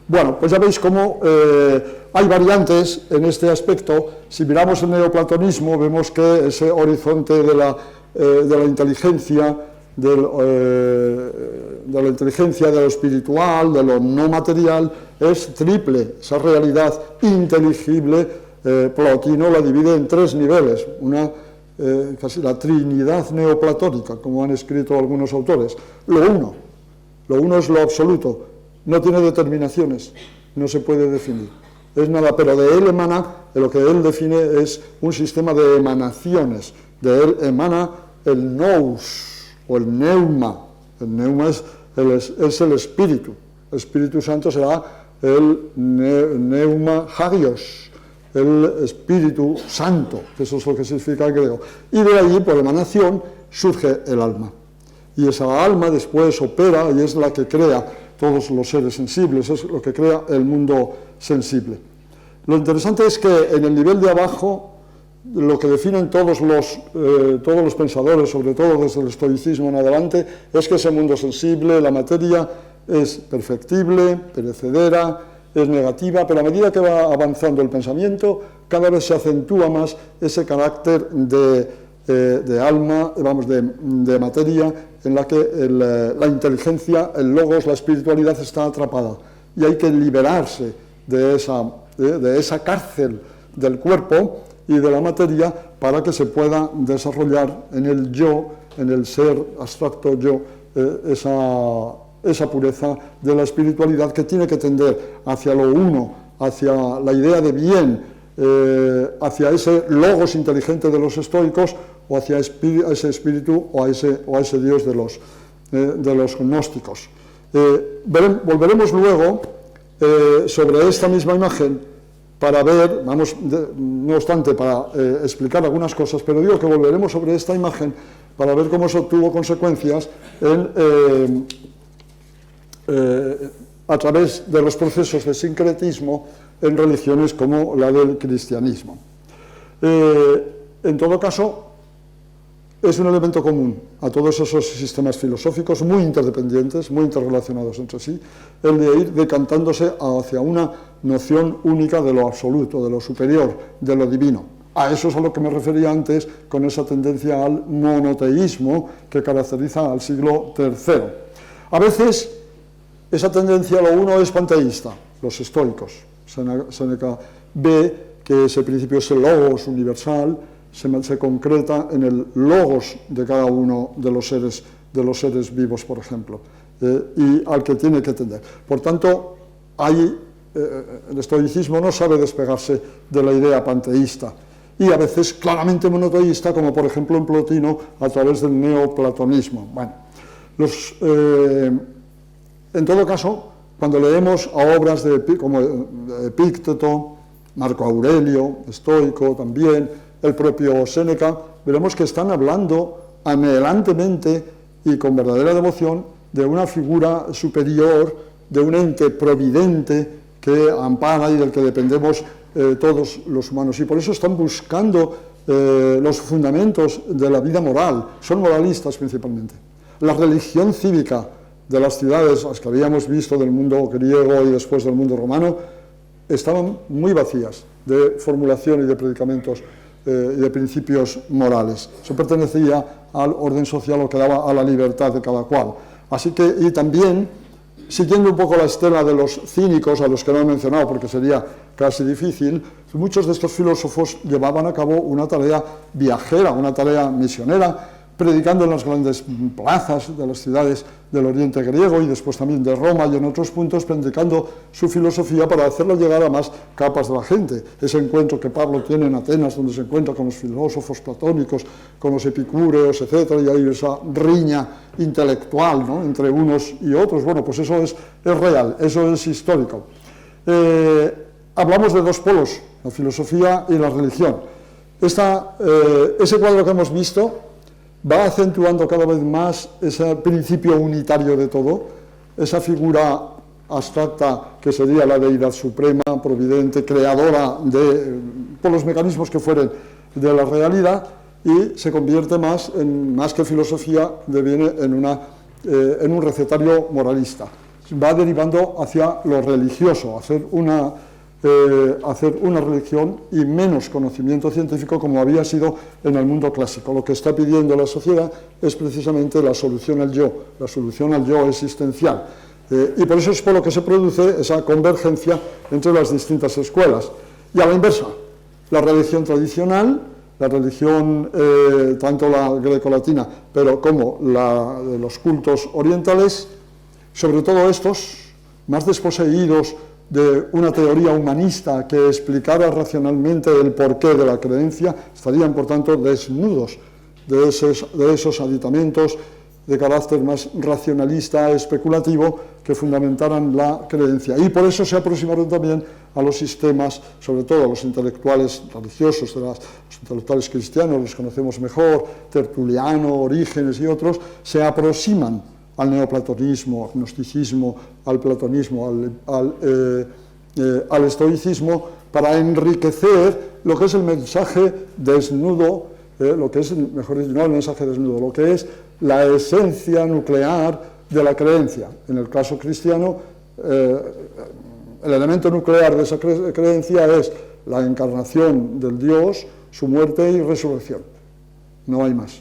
Bueno, pues ya veis cómo hay variantes en este aspecto. Si miramos el neoplatonismo, vemos que ese horizonte de la inteligencia, de lo espiritual, de lo no material, es triple. Esa realidad inteligible, Plotino la divide en tres niveles, casi la trinidad neoplatónica, como han escrito algunos autores. Lo uno es lo absoluto, no tiene determinaciones, no se puede definir, es nada, pero de él emana, de lo que él define es un sistema de emanaciones, de él emana el nous o el neuma es el Espíritu Santo será el neuma hagios, el Espíritu Santo, que eso es lo que significa en griego, y de ahí por emanación surge el alma, y esa alma después opera y es la que crea todos los seres sensibles, es lo que crea el mundo sensible. Lo interesante es que en el nivel de abajo, lo que definen todos los pensadores, sobre todo desde el estoicismo en adelante, es que ese mundo sensible, la materia, es perfectible, perecedera, es negativa, pero a medida que va avanzando el pensamiento, cada vez se acentúa más ese carácter de alma, de materia, en la que la inteligencia, el logos, la espiritualidad está atrapada. Y hay que liberarse de esa cárcel del cuerpo y de la materia para que se pueda desarrollar en el yo, en el ser abstracto yo, esa pureza de la espiritualidad que tiene que tender hacia lo uno, hacia la idea de bien, hacia ese logos inteligente de los estoicos, o hacia ese espíritu o a ese Dios de los gnósticos. Volveremos luego sobre esta misma imagen para ver, no obstante, para explicar algunas cosas, pero digo que volveremos sobre esta imagen para ver cómo eso tuvo consecuencias a través de los procesos de sincretismo en religiones como la del cristianismo. En todo caso, es un elemento común a todos esos sistemas filosóficos muy interdependientes, muy interrelacionados entre sí, el de ir decantándose hacia una noción única de lo absoluto, de lo superior, de lo divino. A eso es a lo que me refería antes con esa tendencia al monoteísmo que caracteriza al siglo III. A veces esa tendencia a lo uno es panteísta, los estoicos. Séneca ve que ese principio es el logos universal, se concreta en el logos de cada uno de los seres vivos, por ejemplo, y al que tiene que tender. Por tanto, el estoicismo no sabe despegarse de la idea panteísta, y a veces claramente monoteísta, como por ejemplo en Plotino a través del neoplatonismo. Bueno, en todo caso, cuando leemos a obras como Epícteto, Marco Aurelio, estoico también, el propio Séneca, veremos que están hablando anhelantemente y con verdadera devoción de una figura superior, de un ente providente que ampara y del que dependemos todos los humanos, y por eso están buscando los fundamentos de la vida moral, son moralistas principalmente. La religión cívica de las ciudades, las que habíamos visto del mundo griego y después del mundo romano, estaban muy vacías de formulación y de predicamentos y de principios morales. Eso pertenecía al orden social o quedaba a la libertad de cada cual. Así que, y también, siguiendo un poco la estela de los cínicos, a los que no he mencionado porque sería casi difícil, muchos de estos filósofos llevaban a cabo una tarea viajera, una tarea misionera, predicando en las grandes plazas de las ciudades del Oriente griego y después también de Roma y en otros puntos, predicando su filosofía para hacerla llegar a más capas de la gente. Ese encuentro que Pablo tiene en Atenas, donde se encuentra con los filósofos platónicos, con los epicúreos, etcétera, y hay esa riña intelectual, ¿no?, entre unos y otros. Bueno, pues eso es real, eso es histórico. Hablamos de dos polos, la filosofía y la religión. Ese cuadro que hemos visto va acentuando cada vez más ese principio unitario de todo, esa figura abstracta que sería la deidad suprema, providente, creadora por los mecanismos que fueren de la realidad, y se convierte más que filosofía, deviene en un recetario moralista. Va derivando hacia lo religioso, hacer una religión y menos conocimiento científico como había sido en el mundo clásico. Lo que está pidiendo la sociedad es precisamente la solución al yo existencial. Y por eso es por lo que se produce esa convergencia entre las distintas escuelas. Y a la inversa, la religión tradicional, la religión tanto la grecolatina pero como la de los cultos orientales, sobre todo estos, más desposeídos de una teoría humanista que explicara racionalmente el porqué de la creencia, estarían por tanto desnudos de esos aditamentos de carácter más racionalista, especulativo, que fundamentaran la creencia. Y por eso se aproximaron también a los sistemas, sobre todo a los intelectuales religiosos, los intelectuales cristianos, los conocemos mejor, Tertuliano, Orígenes y otros, se aproximan al neoplatonismo, al gnosticismo, al platonismo, al estoicismo, para enriquecer lo que es el mensaje desnudo, lo que es, mejor dicho, no el mensaje desnudo, lo que es la esencia nuclear de la creencia. En el caso cristiano, el elemento nuclear de esa creencia es la encarnación del Dios, su muerte y resurrección. No hay más.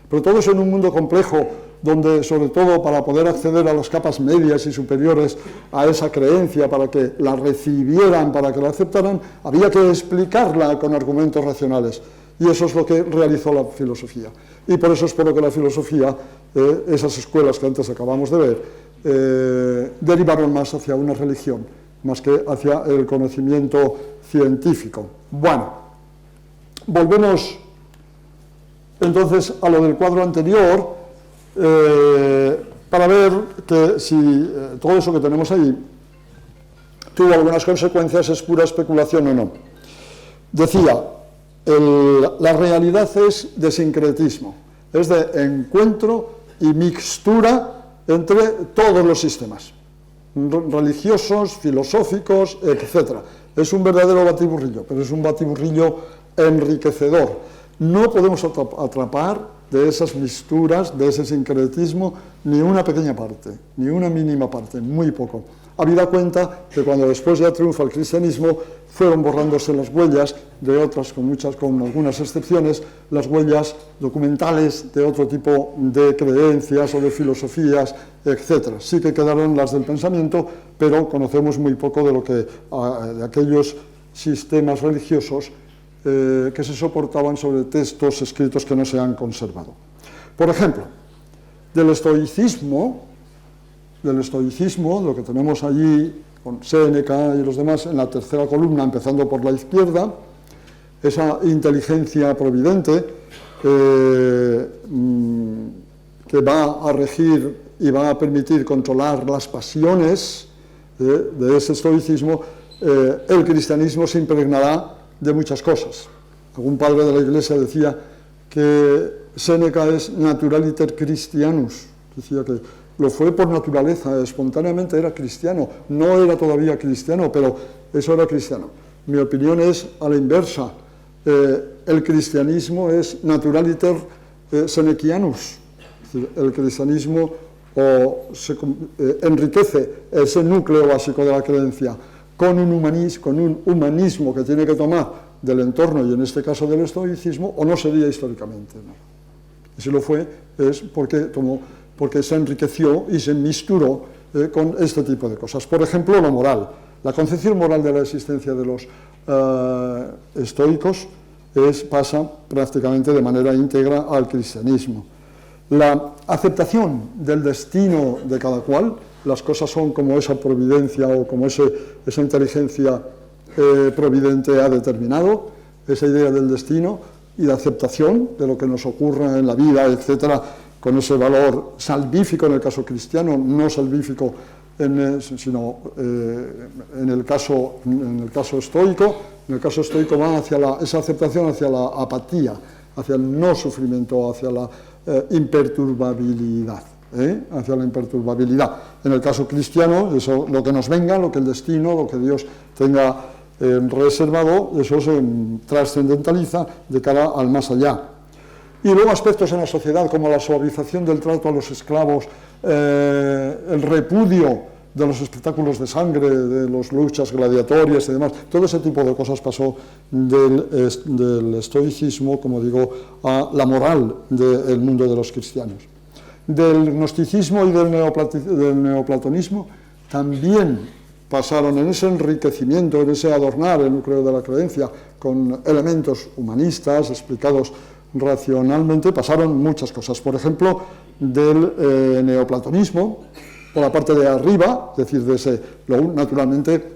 Pero todo eso en un mundo complejo, donde sobre todo para poder acceder a las capas medias y superiores a esa creencia, para que la recibieran, para que la aceptaran, había que explicarla con argumentos racionales. Y eso es lo que realizó la filosofía. Y por eso es por lo que la filosofía, esas escuelas que antes acabamos de ver, derivaron más hacia una religión, más que hacia el conocimiento científico. Bueno, volvemos entonces a lo del cuadro anterior, para ver que si todo eso que tenemos ahí tuvo algunas consecuencias, es pura especulación o no. Decía, la realidad es de sincretismo, es de encuentro y mixtura entre todos los sistemas, religiosos, filosóficos, etc. Es un verdadero batiburrillo, pero es un batiburrillo enriquecedor. No podemos atrapar de esas mixturas, de ese sincretismo, ni una pequeña parte, ni una mínima parte, muy poco. habida cuenta que cuando después ya triunfa el cristianismo, fueron borrándose las huellas de otras, con algunas excepciones, las huellas documentales de otro tipo de creencias o de filosofías, etc. Sí que quedaron las del pensamiento, pero conocemos muy poco de aquellos sistemas religiosos que se soportaban sobre textos escritos que no se han conservado. Por ejemplo, del estoicismo, lo que tenemos allí con Séneca y los demás en la tercera columna, empezando por la izquierda, esa inteligencia providente que va a regir y va a permitir controlar las pasiones de ese estoicismo, el cristianismo se impregnará de muchas cosas. Algún padre de la Iglesia decía que Séneca es naturaliter Christianus, decía que lo fue por naturaleza, espontáneamente era cristiano, no era todavía cristiano, pero eso era cristiano. Mi opinión es a la inversa, el cristianismo es naturaliter senequianus, es decir, el cristianismo enriquece ese núcleo básico de la creencia con un humanismo que tiene que tomar del entorno y en este caso del estoicismo, o no sería históricamente. ¿No? Y si lo fue es porque se enriqueció y se misturó con este tipo de cosas. Por ejemplo, la moral. La concepción moral de la existencia de los estoicos pasa prácticamente de manera íntegra al cristianismo. La aceptación del destino de cada cual, las cosas son como esa providencia o como esa inteligencia providente ha determinado, esa idea del destino y de aceptación de lo que nos ocurra en la vida, etcétera, con ese valor salvífico en el caso cristiano, no salvífico sino en el caso estoico. En el caso estoico va hacia esa aceptación hacia la apatía, hacia el no sufrimiento, hacia la imperturbabilidad. Hacia la imperturbabilidad. En el caso cristiano, eso, lo que nos venga, lo que el destino, lo que Dios tenga reservado, eso se trascendentaliza de cara al más allá. Y luego aspectos en la sociedad como la suavización del trato a los esclavos, el repudio de los espectáculos de sangre, de las luchas gladiatorias y demás, todo ese tipo de cosas pasó del estoicismo, como digo, a la moral del mundo de los cristianos. Del gnosticismo y del neoplatonismo también pasaron en ese enriquecimiento, en ese adornar el núcleo de la creencia con elementos humanistas explicados racionalmente, pasaron muchas cosas. Por ejemplo, del neoplatonismo, por la parte de arriba, es decir, naturalmente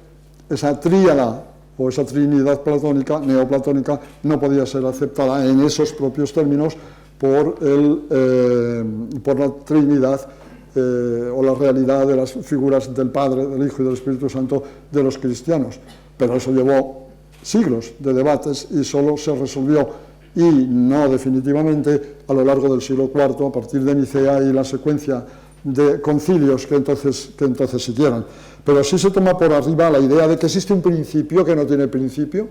esa tríada o esa trinidad platónica, neoplatónica, no podía ser aceptada en esos propios términos por la Trinidad o la realidad de las figuras del Padre, del Hijo y del Espíritu Santo de los cristianos. Pero eso llevó siglos de debates y solo se resolvió, y no definitivamente, a lo largo del siglo IV, a partir de Nicea y la secuencia de concilios que entonces siguieron. Pero sí se toma por arriba la idea de que existe un principio que no tiene principio,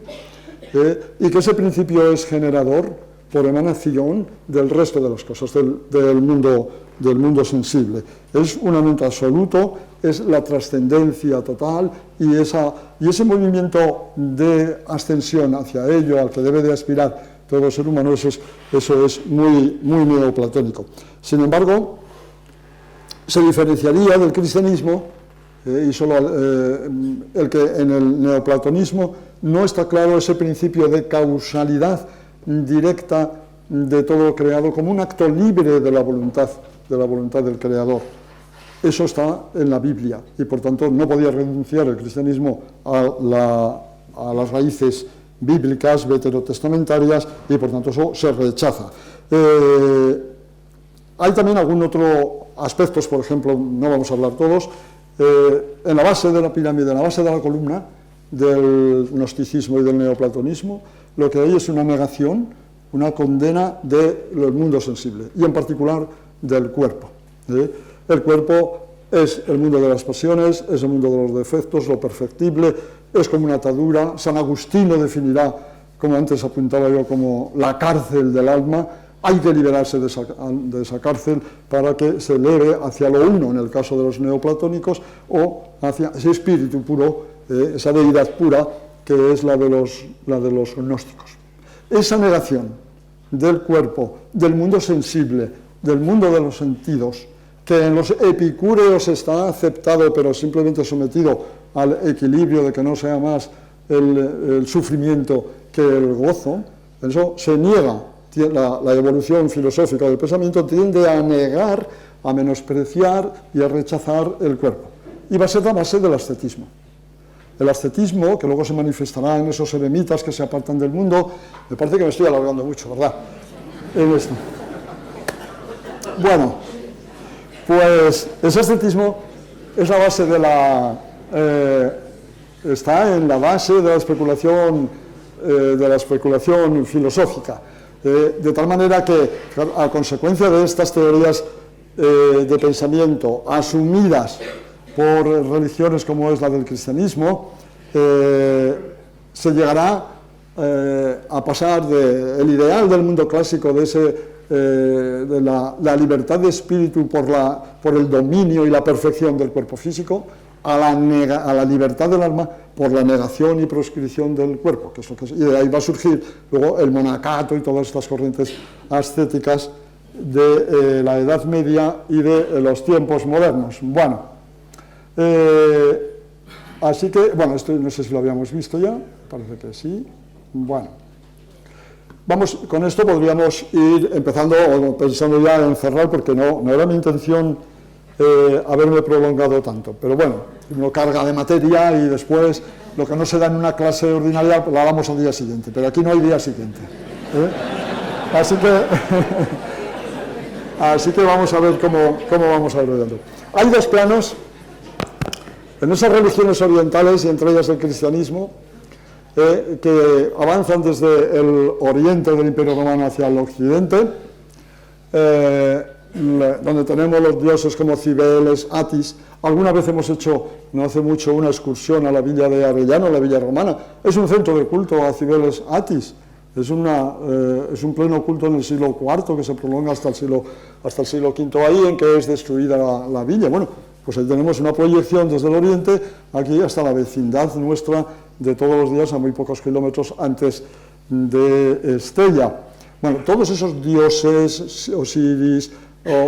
y que ese principio es generador por emanación del resto de las cosas, del mundo sensible. Es un aumento absoluto, es la trascendencia total y ese movimiento de ascensión hacia ello al que debe de aspirar todo ser humano, eso es muy, muy neoplatónico. Sin embargo, se diferenciaría del cristianismo y solo el que en el neoplatonismo no está claro ese principio de causalidad directa de todo lo creado como un acto libre de la voluntad del Creador. Eso está en la Biblia y por tanto no podía renunciar el cristianismo a las raíces bíblicas, veterotestamentarias, y por tanto eso se rechaza. Hay también algún otro aspectos, por ejemplo, no vamos a hablar todos, en la base de la pirámide, en la base de la columna del gnosticismo y del neoplatonismo, lo que hay es una negación, una condena del mundo sensible, y en particular del cuerpo. El cuerpo es el mundo de las pasiones, es el mundo de los defectos, lo perfectible, es como una atadura. San Agustín lo definirá, como antes apuntaba yo, como la cárcel del alma, hay que liberarse de esa cárcel para que se eleve hacia lo uno, en el caso de los neoplatónicos, o hacia ese espíritu puro, esa deidad pura, que es la de los gnósticos. Esa negación del cuerpo, del mundo sensible, del mundo de los sentidos, que en los epicúreos está aceptado, pero simplemente sometido al equilibrio de que no sea más el sufrimiento que el gozo, eso se niega. La evolución filosófica del pensamiento tiende a negar, a menospreciar y a rechazar el cuerpo. Y va a ser la base del ascetismo. El ascetismo, que luego se manifestará en esos eremitas que se apartan del mundo, me parece que me estoy alargando mucho, ¿verdad? En esto. Bueno, pues ese ascetismo es la base de está en la base de la especulación filosófica. De tal manera que, a consecuencia de estas teorías de pensamiento asumidas por religiones como es la del cristianismo, se llegará a pasar del ideal del mundo clásico, de la libertad de espíritu por el dominio y la perfección del cuerpo físico, a la libertad del alma por la negación y proscripción del cuerpo, que es lo que y de ahí va a surgir luego el monacato y todas estas corrientes ascéticas de la Edad Media y de los tiempos modernos. Bueno, así que, bueno, esto no sé si lo habíamos visto ya, parece que sí. Bueno, con esto podríamos ir empezando o pensando ya en cerrar, porque no era mi intención haberme prolongado tanto, pero bueno, uno carga de materia y después lo que no se da en una clase ordinaria la damos al día siguiente, pero aquí no hay día siguiente, así que vamos a ver cómo vamos a ir. Hay dos planos en esas religiones orientales, y entre ellas el cristianismo, que avanzan desde el oriente del Imperio Romano hacia el occidente, donde tenemos los dioses como Cibeles, Atis. Alguna vez hemos hecho, no hace mucho, una excursión a la villa de Arellano, la villa romana. Es un centro de culto a Cibeles, Atis. Es un pleno culto en el siglo IV que se prolonga hasta el siglo V ahí, en que es destruida la villa. Bueno, pues ahí tenemos una proyección desde el oriente, aquí hasta la vecindad nuestra de todos los días, a muy pocos kilómetros antes de Estella. Bueno, todos esos dioses, Osiris,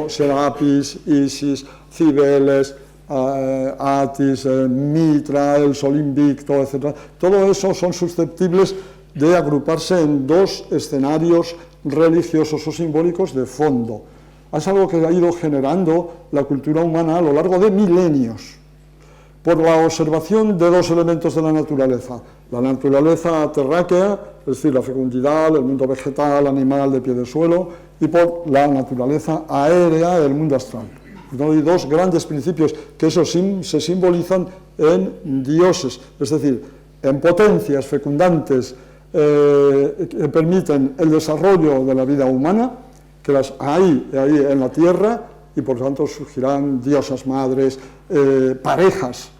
Serapis, Isis, Cibeles, Atis, Mitra, el Sol Invicto, etc. Todo eso son susceptibles de agruparse en dos escenarios religiosos o simbólicos de fondo. Es algo que ha ido generando la cultura humana a lo largo de milenios, por la observación de dos elementos de la naturaleza terráquea, es decir, la fecundidad, el mundo vegetal, animal, de pie de suelo, y por la naturaleza aérea, el mundo astral. Hay dos grandes principios que se simbolizan en dioses, es decir, en potencias fecundantes que permiten el desarrollo de la vida humana, que las hay ahí en la tierra, y por lo tanto surgirán diosas madres, parejas,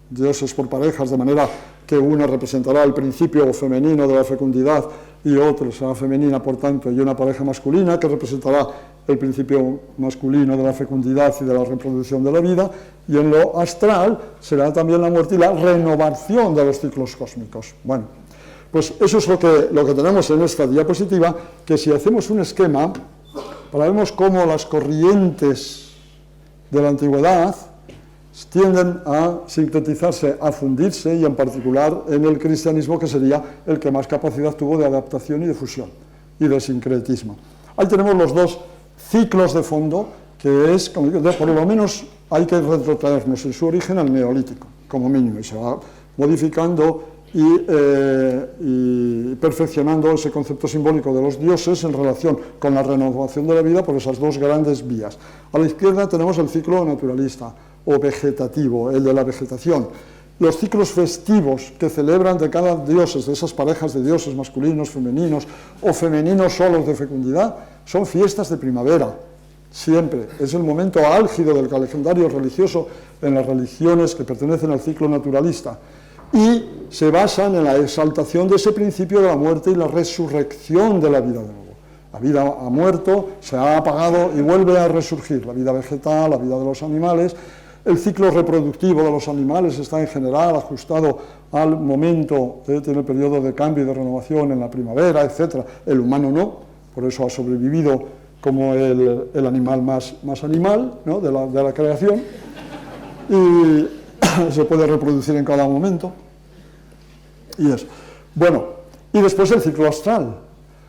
dioses por parejas, de manera que una representará el principio femenino de la fecundidad y otra será femenina, por tanto, y una pareja masculina que representará el principio masculino de la fecundidad y de la reproducción de la vida, y en lo astral será también la muerte y la renovación de los ciclos cósmicos. Bueno, pues eso es lo que tenemos en esta diapositiva, que si hacemos un esquema, para ver cómo las corrientes de la antigüedad tienden a sintetizarse, a fundirse, y en particular en el cristianismo, que sería el que más capacidad tuvo de adaptación y de fusión y de sincretismo. Ahí tenemos los dos ciclos de fondo, que es, como digo, por lo menos hay que retrotraernos en su origen al neolítico, como mínimo, y se va modificando y perfeccionando ese concepto simbólico de los dioses en relación con la renovación de la vida por esas dos grandes vías. A la izquierda tenemos el ciclo naturalista o vegetativo, el de la vegetación. Los ciclos festivos que celebran de cada dioses, de esas parejas de dioses masculinos, femeninos o femeninos solos de fecundidad, son fiestas de primavera, siempre. Es el momento álgido del calendario religioso en las religiones que pertenecen al ciclo naturalista, y se basan en la exaltación de ese principio de la muerte y la resurrección de la vida de nuevo. La vida ha muerto, se ha apagado y vuelve a resurgir. La vida vegetal, la vida de los animales. El ciclo reproductivo de los animales está en general ajustado al momento, tiene el periodo de cambio y de renovación en la primavera, etc. El humano no, por eso ha sobrevivido como el animal más animal, ¿no?, de la creación, y se puede reproducir en cada momento. Y eso. Bueno, y después el ciclo astral.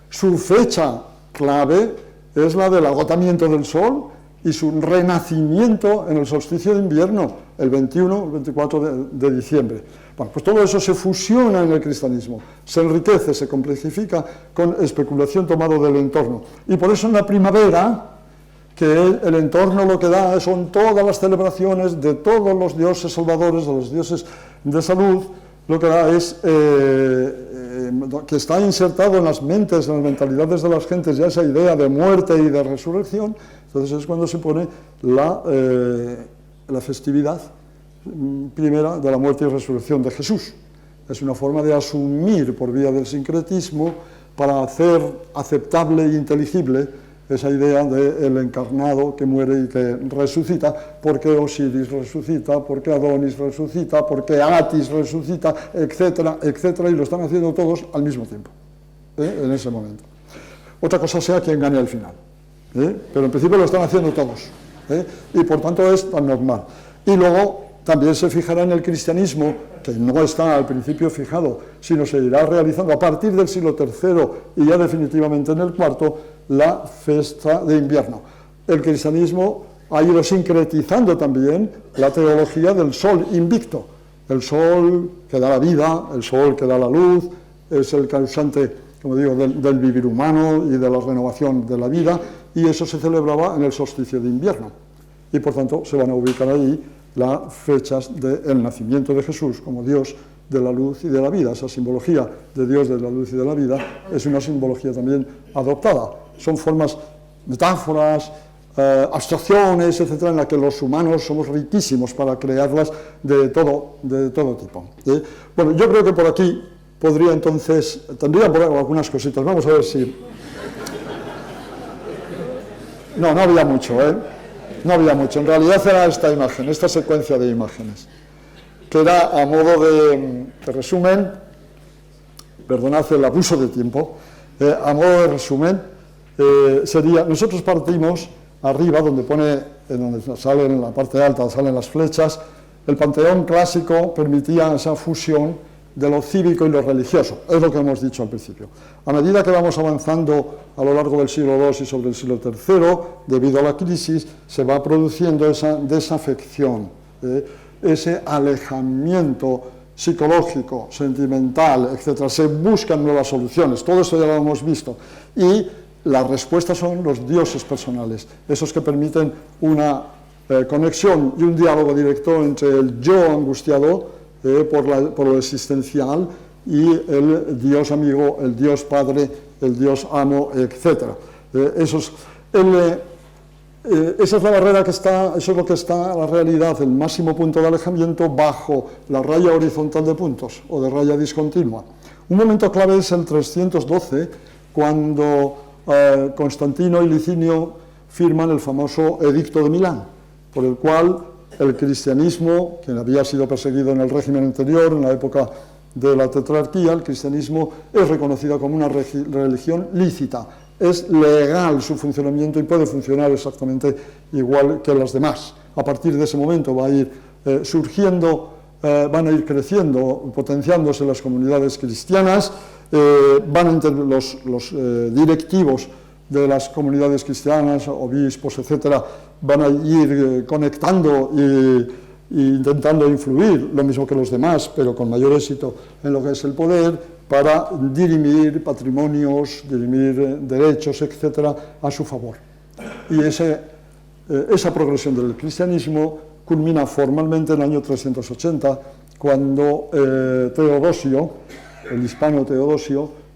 Su fecha clave es la del agotamiento del Sol y su renacimiento en el solsticio de invierno, el 21 o 24 de diciembre. Bueno, pues todo eso se fusiona en el cristianismo, se enriquece, se complejifica con especulación tomado del entorno. Y por eso en la primavera, que el entorno lo que da son todas las celebraciones de todos los dioses salvadores, de los dioses de salud, lo que da es que está insertado en las mentes, en las mentalidades de las gentes, ya esa idea de muerte y de resurrección. Entonces es cuando se pone la festividad primera de la muerte y resurrección de Jesús. Es una forma de asumir por vía del sincretismo para hacer aceptable e inteligible esa idea del encarnado que muere y que resucita, porque Osiris resucita, porque Adonis resucita, porque Atis resucita, etcétera, etcétera, y lo están haciendo todos al mismo tiempo, en ese momento. Otra cosa sea quien gane al final, pero en principio lo están haciendo todos, y por tanto es tan normal. Y luego también se fijará en el cristianismo, que no está al principio fijado, sino se irá realizando a partir del siglo III y ya definitivamente en el IV, la fiesta de invierno. El cristianismo ha ido sincretizando también la teología del sol invicto, el sol que da la vida, el sol que da la luz, es el causante, como digo, del vivir humano y de la renovación de la vida, y eso se celebraba en el solsticio de invierno. Y por tanto se van a ubicar ahí las fechas del nacimiento de Jesús como Dios de la luz y de la vida. Esa simbología de Dios de la luz y de la vida es una simbología también adoptada. Son formas, metáforas, abstracciones, etcétera, en las que los humanos somos riquísimos para crearlas de todo tipo. Bueno, yo creo que por aquí podría entonces, tendría por ahí algunas cositas, vamos a ver si... No había mucho, no había mucho, en realidad era esta imagen, esta secuencia de imágenes, que era a modo de resumen, perdonad el abuso de tiempo, a modo de resumen, sería, nosotros partimos arriba, donde salen en la parte alta, salen las flechas, el panteón clásico permitía esa fusión de lo cívico y lo religioso, es lo que hemos dicho al principio. A medida que vamos avanzando a lo largo del siglo II y sobre el siglo III, debido a la crisis, se va produciendo esa desafección, ese alejamiento psicológico, sentimental, etc. Se buscan nuevas soluciones, todo esto ya lo hemos visto, y las respuestas son los dioses personales, esos que permiten una conexión y un diálogo directo entre el yo angustiado por lo existencial y el Dios amigo, el Dios Padre, el Dios amo, etc. Esa es la barrera que está, eso es lo que está la realidad, el máximo punto de alejamiento bajo la raya horizontal de puntos o de raya discontinua. Un momento clave es el 312, cuando Constantino y Licinio firman el famoso Edicto de Milán, por el cual el cristianismo, que había sido perseguido en el régimen anterior, en la época de la tetrarquía, el cristianismo es reconocido como una religión lícita, es legal su funcionamiento y puede funcionar exactamente igual que las demás. A partir de ese momento va a ir surgiendo, van a ir creciendo, potenciándose las comunidades cristianas, los directivos de las comunidades cristianas, obispos, etcétera, van a ir conectando e intentando influir, lo mismo que los demás, pero con mayor éxito en lo que es el poder, para dirimir patrimonios, dirimir derechos, etcétera, a su favor. Y esa progresión del cristianismo culmina formalmente en el año 380, cuando Teodosio, el hispano Teodosio,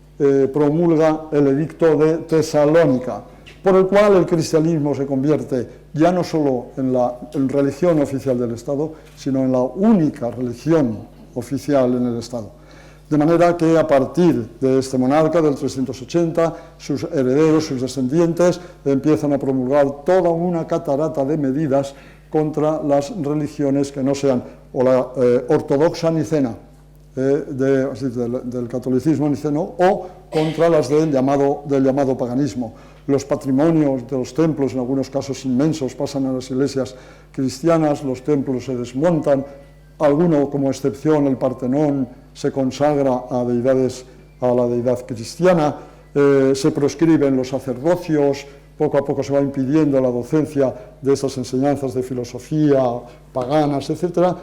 promulga el Edicto de Tesalónica, por el cual el cristianismo se convierte ya no solo en la religión oficial del Estado, sino en la única religión oficial en el Estado. De manera que a partir de este monarca del 380, sus herederos, sus descendientes, empiezan a promulgar toda una catarata de medidas contra las religiones que no sean o la ortodoxa nicena, del catolicismo niceno, o contra las del llamado paganismo. Los patrimonios de los templos, en algunos casos inmensos, pasan a las iglesias cristianas, los templos se desmontan, alguno, como excepción, el Partenón, se consagra a la deidad cristiana, se proscriben los sacerdocios, poco a poco se va impidiendo la docencia de esas enseñanzas de filosofía paganas, etcétera,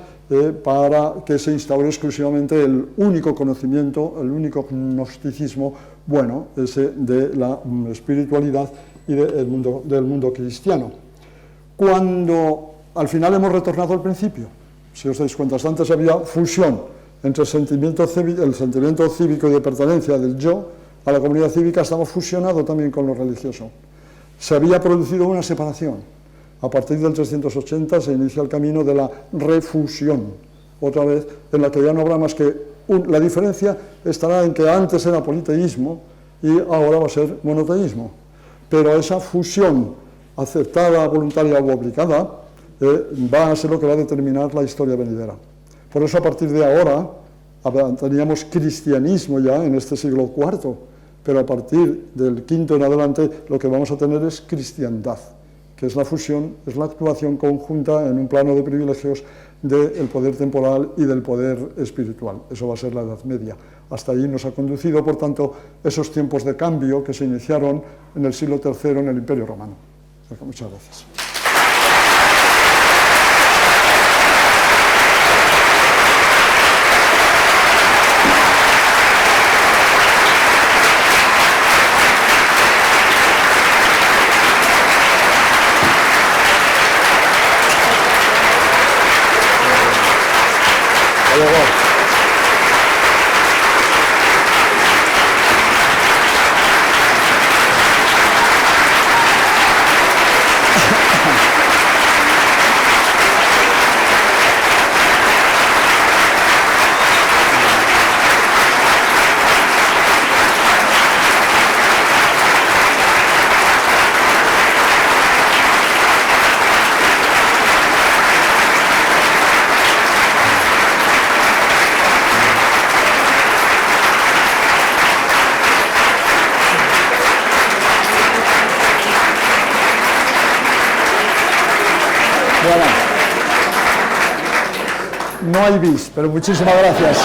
para que se instaure exclusivamente el único conocimiento, el único gnosticismo, bueno, ese de la espiritualidad y del mundo cristiano. Cuando al final hemos retornado al principio, si os dais cuenta, antes había fusión entre el sentimiento cívico y de pertenencia del yo a la comunidad cívica, estaba fusionado también con lo religioso. Se había producido una separación. A partir del 380 se inicia el camino de la refusión, otra vez, en la que ya no habrá más que la diferencia estará en que antes era politeísmo y ahora va a ser monoteísmo. Pero esa fusión, aceptada, voluntaria o obligada, va a ser lo que va a determinar la historia venidera. Por eso, a partir de ahora, teníamos cristianismo ya en este siglo IV, pero a partir del V en adelante lo que vamos a tener es cristiandad, que es la fusión, es la actuación conjunta en un plano de privilegios del poder temporal y del poder espiritual. Eso va a ser la Edad Media. Hasta ahí nos ha conducido, por tanto, esos tiempos de cambio que se iniciaron en el siglo III en el Imperio Romano. Muchas gracias. No hay bis, pero muchísimas gracias.